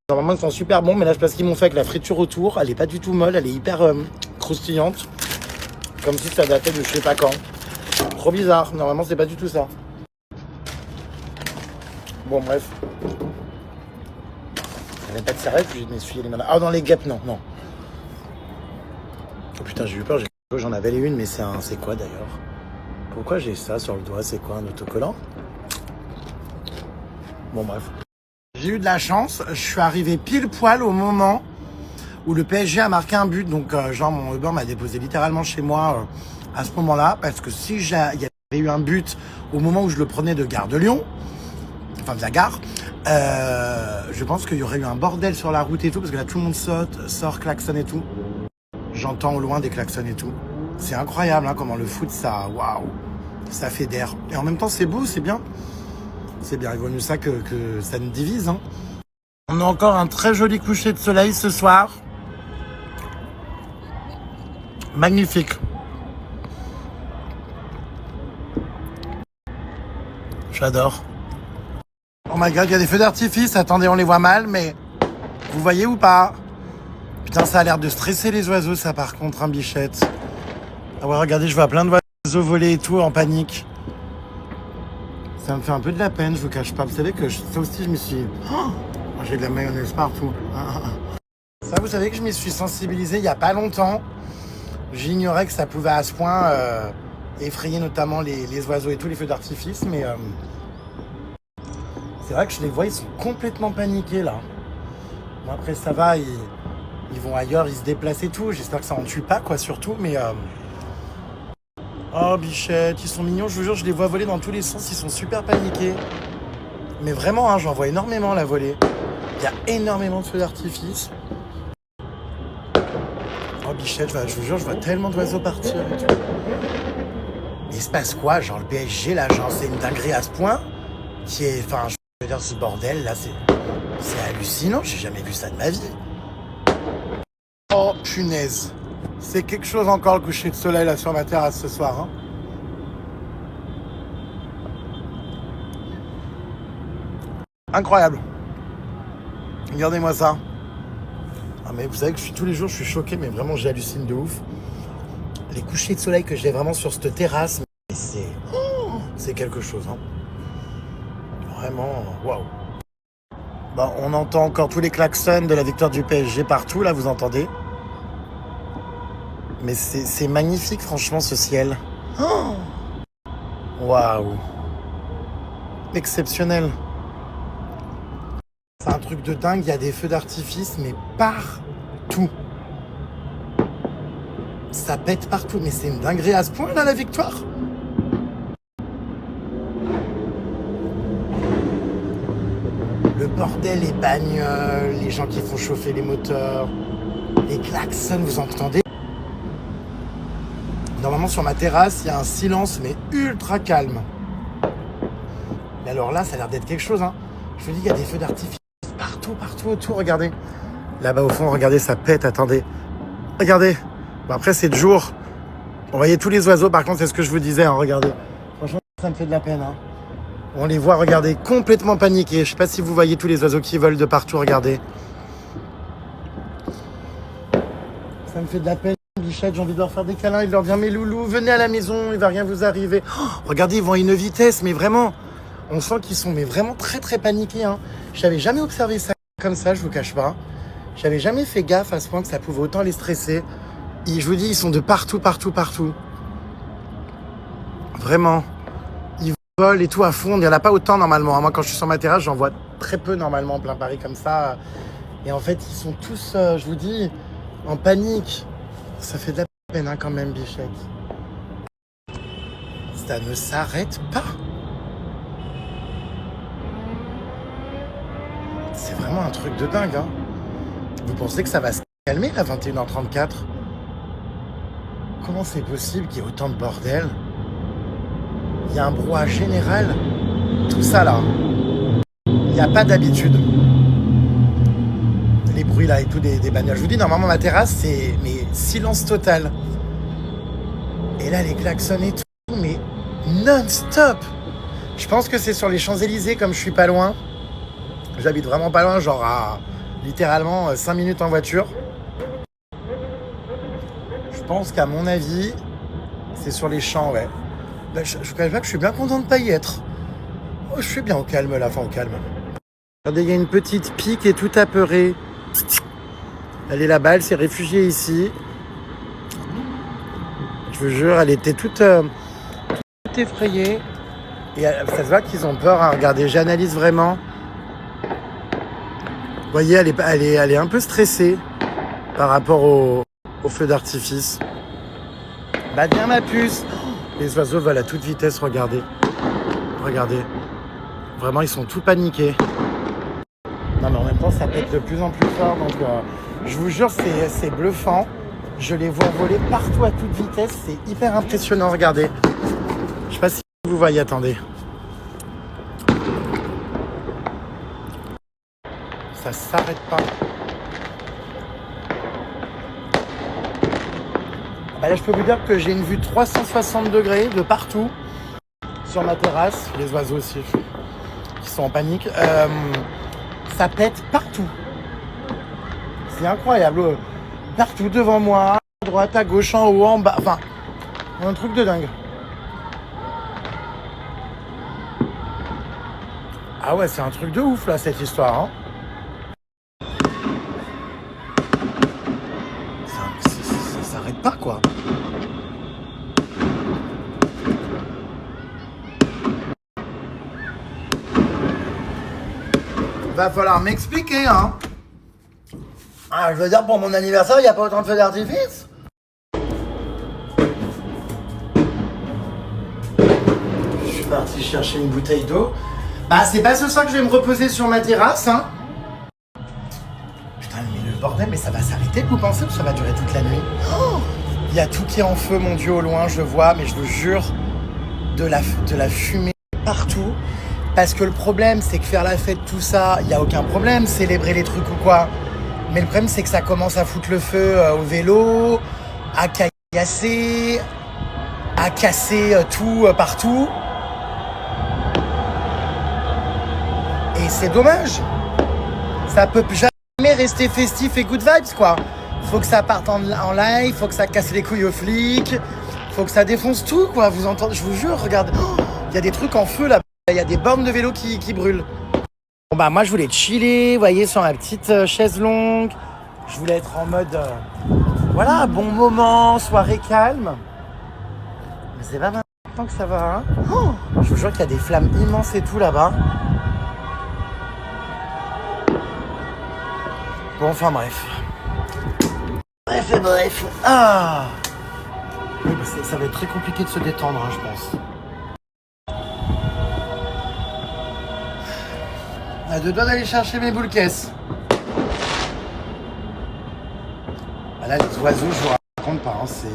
Normalement, ils sont super bons, mais là, c'est parce qu'ils m'ont fait avec la friture autour. Elle est pas du tout molle, elle est hyper croustillante. Comme si ça datait de je sais pas quand. Trop bizarre, normalement, c'est pas du tout ça. Bon, bref. Il n'y avait pas de serviette, je m'essuyais les mains. Ah, dans les guêpes, non. Oh putain, j'ai eu peur, j'en avais une, mais c'est quoi d'ailleurs? Pourquoi j'ai ça sur le doigt? C'est quoi, un autocollant? Bon, bref. J'ai eu de la chance, je suis arrivé pile poil au moment où le PSG a marqué un but. Donc, genre, mon Uber m'a déposé littéralement chez moi à ce moment-là, parce que si il y avait eu un but au moment où je le prenais de Gare de Lyon, enfin de la gare, je pense qu'il y aurait eu un bordel sur la route et tout, parce que là tout le monde sort, klaxonne et tout. J'entends au loin des klaxons et tout. C'est incroyable hein, comment le foot, ça, waouh, ça fédère. Et en même temps c'est beau, c'est bien. C'est bien, il vaut mieux ça que ça nous divise. Hein. On a encore un très joli coucher de soleil ce soir. Magnifique. J'adore. Oh my god, il y a des feux d'artifice. Attendez, on les voit mal, mais vous voyez ou pas? Putain, ça a l'air de stresser les oiseaux, ça, par contre, hein, bichette. Ah ouais, regardez, je vois plein d'oiseaux voler et tout, en panique. Ça me fait un peu de la peine, je vous cache pas. Vous savez que ça aussi, je me suis... Oh, j'ai de la mayonnaise partout. Ça, vous savez que je m'y suis sensibilisé il y a pas longtemps. J'ignorais que ça pouvait à ce point effrayer notamment les oiseaux et tout, les feux d'artifice, mais... c'est vrai que je les vois, ils sont complètement paniqués là. Bon, après ça va, ils vont ailleurs, ils se déplacent et tout. J'espère que ça en tue pas quoi surtout, mais... Oh bichette, ils sont mignons, je vous jure, je les vois voler dans tous les sens, ils sont super paniqués. Mais vraiment, hein, j'en vois énormément la voler. Il y a énormément de feux d'artifice. Oh bichette, je vous jure, je vois tellement d'oiseaux partir et tout. Mais il se passe quoi? Genre le PSG là, genre c'est une dinguerie à ce point qui est... Enfin, je veux dire, ce bordel là, c'est hallucinant, j'ai jamais vu ça de ma vie. Oh punaise. C'est quelque chose encore le coucher de soleil là sur ma terrasse ce soir. Hein. Incroyable. Regardez-moi ça. Ah, mais vous savez que tous les jours, je suis choqué, mais vraiment, j'hallucine de ouf. Les couchers de soleil que j'ai vraiment sur cette terrasse, c'est quelque chose. Hein. Vraiment, waouh. Bon, on entend encore tous les klaxons de la victoire du PSG partout, là, vous entendez? Mais c'est magnifique, franchement, ce ciel. Waouh. Exceptionnel. C'est un truc de dingue, il y a des feux d'artifice, mais partout. Ça pète partout, mais c'est une dinguerie à ce point, là, la victoire. Le bordel, les bagnoles, les gens qui font chauffer les moteurs, les klaxons, vous entendez? Normalement, sur ma terrasse, il y a un silence, mais ultra calme. Mais alors là, ça a l'air d'être quelque chose, hein. Je vous dis, il y a des feux d'artifice partout autour, regardez. Là-bas, au fond, regardez, ça pète, attendez. Regardez. Bon, après, c'est de jour. On voyait tous les oiseaux, par contre, c'est ce que je vous disais, hein, regardez. Franchement, ça me fait de la peine, hein. On les voit, regardez, complètement paniqués. Je sais pas si vous voyez tous les oiseaux qui volent de partout, regardez. Ça me fait de la peine, Bichette, j'ai envie de leur faire des câlins et de leur dire « Mais loulou, venez à la maison, il va rien vous arriver. Oh, » Regardez, ils vont à une vitesse, mais vraiment, on sent qu'ils sont mais vraiment très très paniqués. Hein. Je n'avais jamais observé ça comme ça, je vous cache pas. J'avais jamais fait gaffe à ce point que ça pouvait autant les stresser. Et je vous dis, ils sont de partout. Vraiment. Vol et tout à fond, il n'y en a pas autant normalement. Moi, quand je suis sur ma terrasse, j'en vois très peu normalement en plein Paris comme ça. Et en fait, ils sont tous, je vous dis, en panique. Ça fait de la peine hein, quand même, Bichette. Ça ne s'arrête pas. C'est vraiment un truc de dingue. Hein. Vous pensez que ça va se calmer à 21h34 ? Comment c'est possible qu'il y ait autant de bordel ? Il y a un brouhaha général, tout ça là. Il n'y a pas d'habitude. Les bruits là et tout des bagnoles. Je vous dis, normalement ma terrasse c'est mais silence total. Et là les klaxons et tout, mais non-stop. Je pense que c'est sur les Champs-Élysées comme je suis pas loin. J'habite vraiment pas loin, genre à littéralement 5 minutes en voiture. Je pense qu'à mon avis, c'est sur les champs, ouais. Là, je vous cache pas que je suis bien content de ne pas y être. Oh, je suis bien au calme là, enfin au calme. Regardez, il y a une petite pie qui est toute apeurée. Elle est là-bas, elle s'est réfugiée ici. Je vous jure, elle était toute effrayée. Et ça se voit qu'ils ont peur. Hein. Regardez, j'analyse vraiment. Vous voyez, elle est un peu stressée par rapport au feu d'artifice. Bah viens ma puce. Les oiseaux volent à toute vitesse, regardez. Regardez. Vraiment, ils sont tout paniqués. Non, mais en même temps, ça pète de plus en plus fort. Donc, je vous jure, c'est bluffant. Je les vois voler partout à toute vitesse. C'est hyper impressionnant, regardez. Je sais pas si vous voyez, attendez. Ça s'arrête pas. Bah là, je peux vous dire que j'ai une vue 360 degrés de partout sur ma terrasse. Les oiseaux aussi qui sont en panique. Ça pète partout. C'est incroyable. Partout devant moi, à droite, à gauche, en haut, en bas. Enfin, un truc de dingue. Ah ouais, c'est un truc de ouf là, cette histoire. Hein. Ça s'arrête pas quoi. Va falloir m'expliquer, hein. Ah, je veux dire, pour mon anniversaire, il n'y a pas autant de feux d'artifice. Je suis parti chercher une bouteille d'eau. Bah, c'est pas ce soir que je vais me reposer sur ma terrasse, hein. Putain, mais le bordel, mais ça va s'arrêter, vous pensez, ou ça va durer toute la nuit? Il y a tout qui est en feu, mon Dieu, au loin, je vois, mais je vous jure, de la fumée partout. Parce que le problème, c'est que faire la fête, tout ça, il n'y a aucun problème, célébrer les trucs ou quoi. Mais le problème, c'est que ça commence à foutre le feu au vélo, à casser tout partout. Et c'est dommage. Ça peut jamais rester festif et good vibes, quoi. Faut que ça parte en live, faut que ça casse les couilles aux flics, faut que ça défonce tout, quoi. Vous entendez, je vous jure, regardez. Il y a des trucs en feu là. Il y a des bornes de vélo qui brûlent. Bon bah moi je voulais chiller, vous voyez, sur ma petite chaise longue. Je voulais être en mode, voilà, bon moment, soirée calme. Mais c'est pas maintenant que ça va, hein. Oh, je vous jure qu'il y a des flammes immenses et tout là-bas. Bon, enfin bref. Bref. Ah. Oui, bah, ça va être très compliqué de se détendre, hein, je pense. À deux doigts d'aller chercher mes boules caisses. Bah là, les oiseaux, je vous raconte pas, hein, c'est...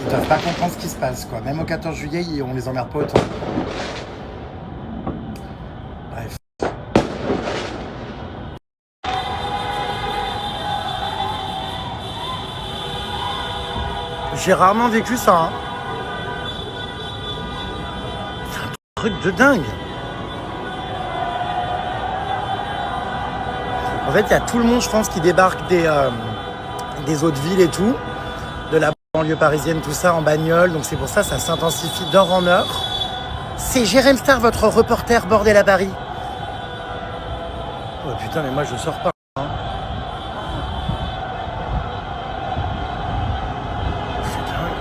Ils doivent pas comprendre ce qui se passe, quoi. Même au 14 juillet, on les emmerde pas autant. Bref. J'ai rarement vécu ça, hein. C'est un truc de dingue. En fait, il y a tout le monde, je pense, qui débarque des autres villes et tout, de la banlieue parisienne, tout ça, en bagnole. Donc c'est pour ça, ça s'intensifie d'heure en heure. C'est Jérém Star, votre reporter bordel à Paris. Oh putain, mais moi je sors pas. Hein. C'est dingue.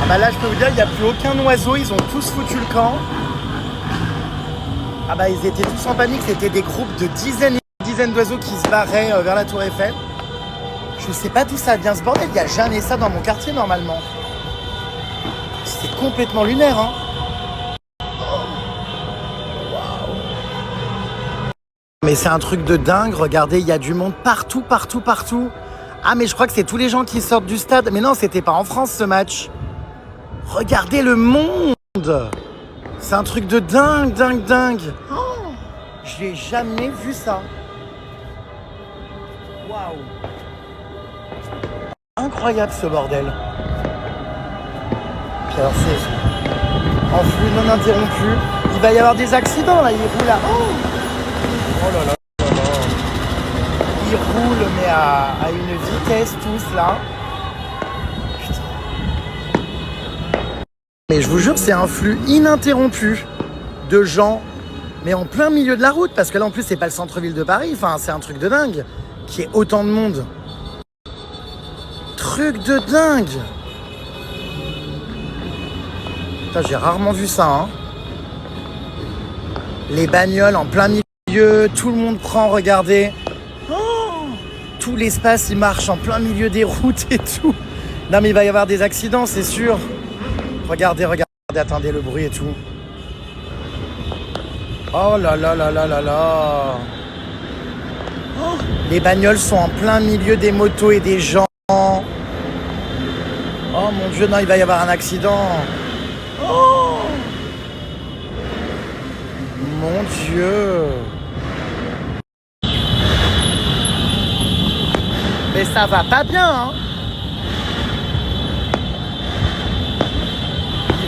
Ah bah là, je peux vous dire, il n'y a plus aucun oiseau, ils ont tous foutu le camp. Ah bah ils étaient tous en panique, c'était des groupes de dizaines et dizaines d'oiseaux qui se barraient vers la Tour Eiffel. Je sais pas d'où ça vient ce bordel, il n'y a jamais ça dans mon quartier normalement. C'est complètement lunaire, hein. Waouh. Mais c'est un truc de dingue, regardez, il y a du monde partout. Ah mais je crois que c'est tous les gens qui sortent du stade. Mais non, c'était pas en France ce match. Regardez le monde. C'est un truc de dingue. Oh, j'ai jamais vu ça. Waouh. Incroyable ce bordel. Puis alors c'est en flux non interrompu. Il va y avoir des accidents là, il roule là. Oh là là. Ils roulent mais à une vitesse tous là. Mais je vous jure, c'est un flux ininterrompu de gens, mais en plein milieu de la route, parce que là en plus c'est pas le centre-ville de Paris, enfin c'est un truc de dingue, qu'il y ait autant de monde. Truc de dingue. Putain, j'ai rarement vu ça, hein. Les bagnoles en plein milieu, tout le monde prend, regardez. Oh, tout l'espace il marche en plein milieu des routes et tout. Non mais il va y avoir des accidents, c'est sûr. Regardez, attendez le bruit et tout. Oh là là. Oh, les bagnoles sont en plein milieu des motos et des gens. Oh mon Dieu, non, il va y avoir un accident. Oh mon Dieu. Mais ça va pas bien, hein.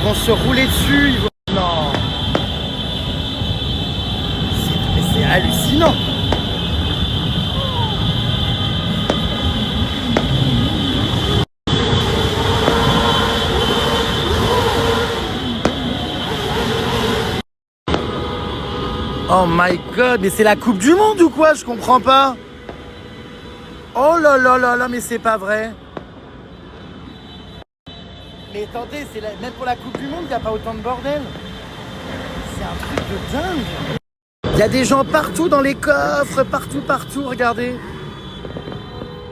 Ils vont se rouler dessus, Non. C'est hallucinant. Oh my god, mais c'est la Coupe du Monde ou quoi? Je comprends pas. Oh là là, mais c'est pas vrai. Mais attendez, même pour la Coupe du Monde, il n'y a pas autant de bordel. C'est un truc de dingue. Il y a des gens partout dans les coffres, partout, regardez.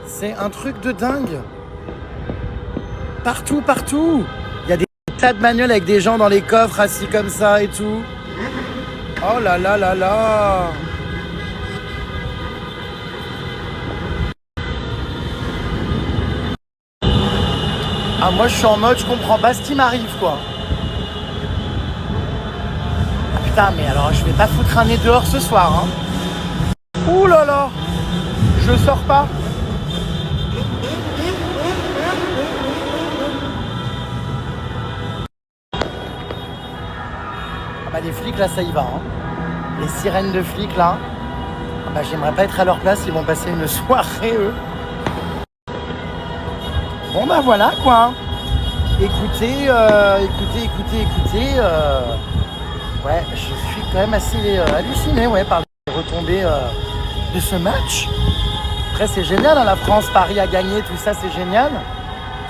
C'est un truc de dingue. Partout. Il y a des tas de bagnoles avec des gens dans les coffres assis comme ça et tout. Oh là là. Ah moi je suis en mode, je comprends pas ce qui m'arrive quoi. Ah putain mais alors je vais pas foutre un nez dehors ce soir hein. Ouh là là. Je sors pas. Ah bah les flics là, ça y va. Hein. Les sirènes de flics, là. Ah bah, j'aimerais pas être à leur place, ils vont passer une soirée, eux. Bon, bah voilà, quoi. Écoutez. Ouais, je suis quand même assez halluciné, ouais, par les retombées de ce match. Après, c'est génial, hein, la France, Paris a gagné, tout ça, c'est génial.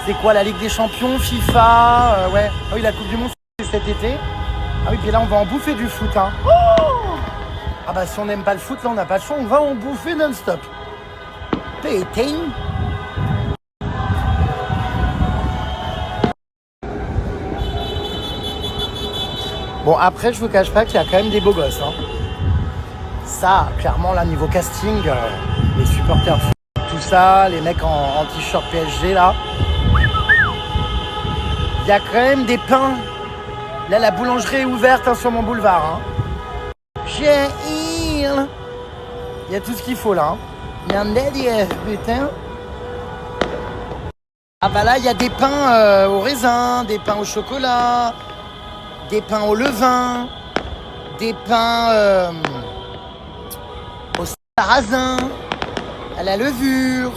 C'est quoi, la Ligue des Champions, FIFA, ouais. Ah oui, la Coupe du Monde, c'est cet été. Ah oui, puis là, on va en bouffer du foot, hein. Oh, ah bah, si on n'aime pas le foot, là, on n'a pas de choix, on va en bouffer non-stop. Pétain. Bon, après, je vous cache pas qu'il y a quand même des beaux gosses, hein. Ça, clairement, là, niveau casting, les supporters de foot, tout ça, les mecs en t-shirt PSG, là. Il y a quand même des pains. Là, la boulangerie est ouverte, hein, sur mon boulevard, hein. Il y a tout ce qu'il faut, là, hein. Il y a un DDF, putain. Ah bah là, il y a des pains au raisin, des pains au chocolat, des pains au levain, des pains au sarrasin, à la levure,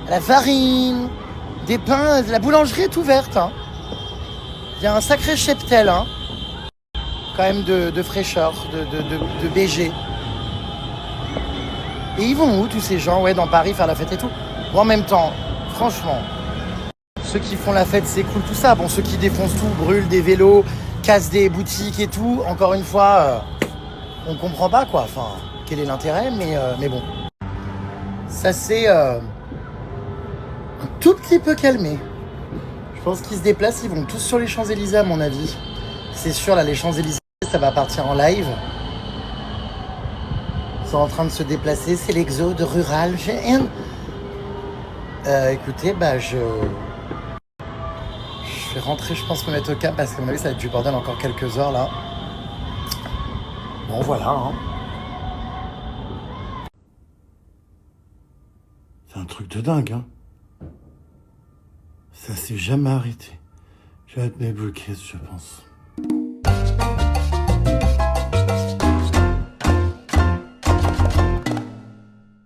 à la farine, des pains. La boulangerie est ouverte, hein. Il y a un sacré cheptel, hein, quand même de fraîcheur, de BG. Et ils vont où tous ces gens, ouais, dans Paris faire la fête et tout. Bon, en même temps, franchement, ceux qui font la fête, c'est cool tout ça. Bon, ceux qui défoncent tout, brûlent des vélos, cassent des boutiques et tout, encore une fois, on comprend pas, quoi. Enfin, quel est l'intérêt, mais bon. Ça s'est un tout petit peu calmé. Je pense qu'ils se déplacent, ils vont tous sur les Champs-Élysées, à mon avis. C'est sûr, là, les Champs-Élysées, ça va partir en live. Ils sont en train de se déplacer, c'est l'exode rural. Écoutez, bah je vais rentrer, je pense, me mettre au calme parce qu'à mon avis, ça va être du bordel encore quelques heures là. Bon, voilà. Hein. C'est un truc de dingue, hein. Ça s'est jamais arrêté. Je vais mettre mes boules caisses, je pense.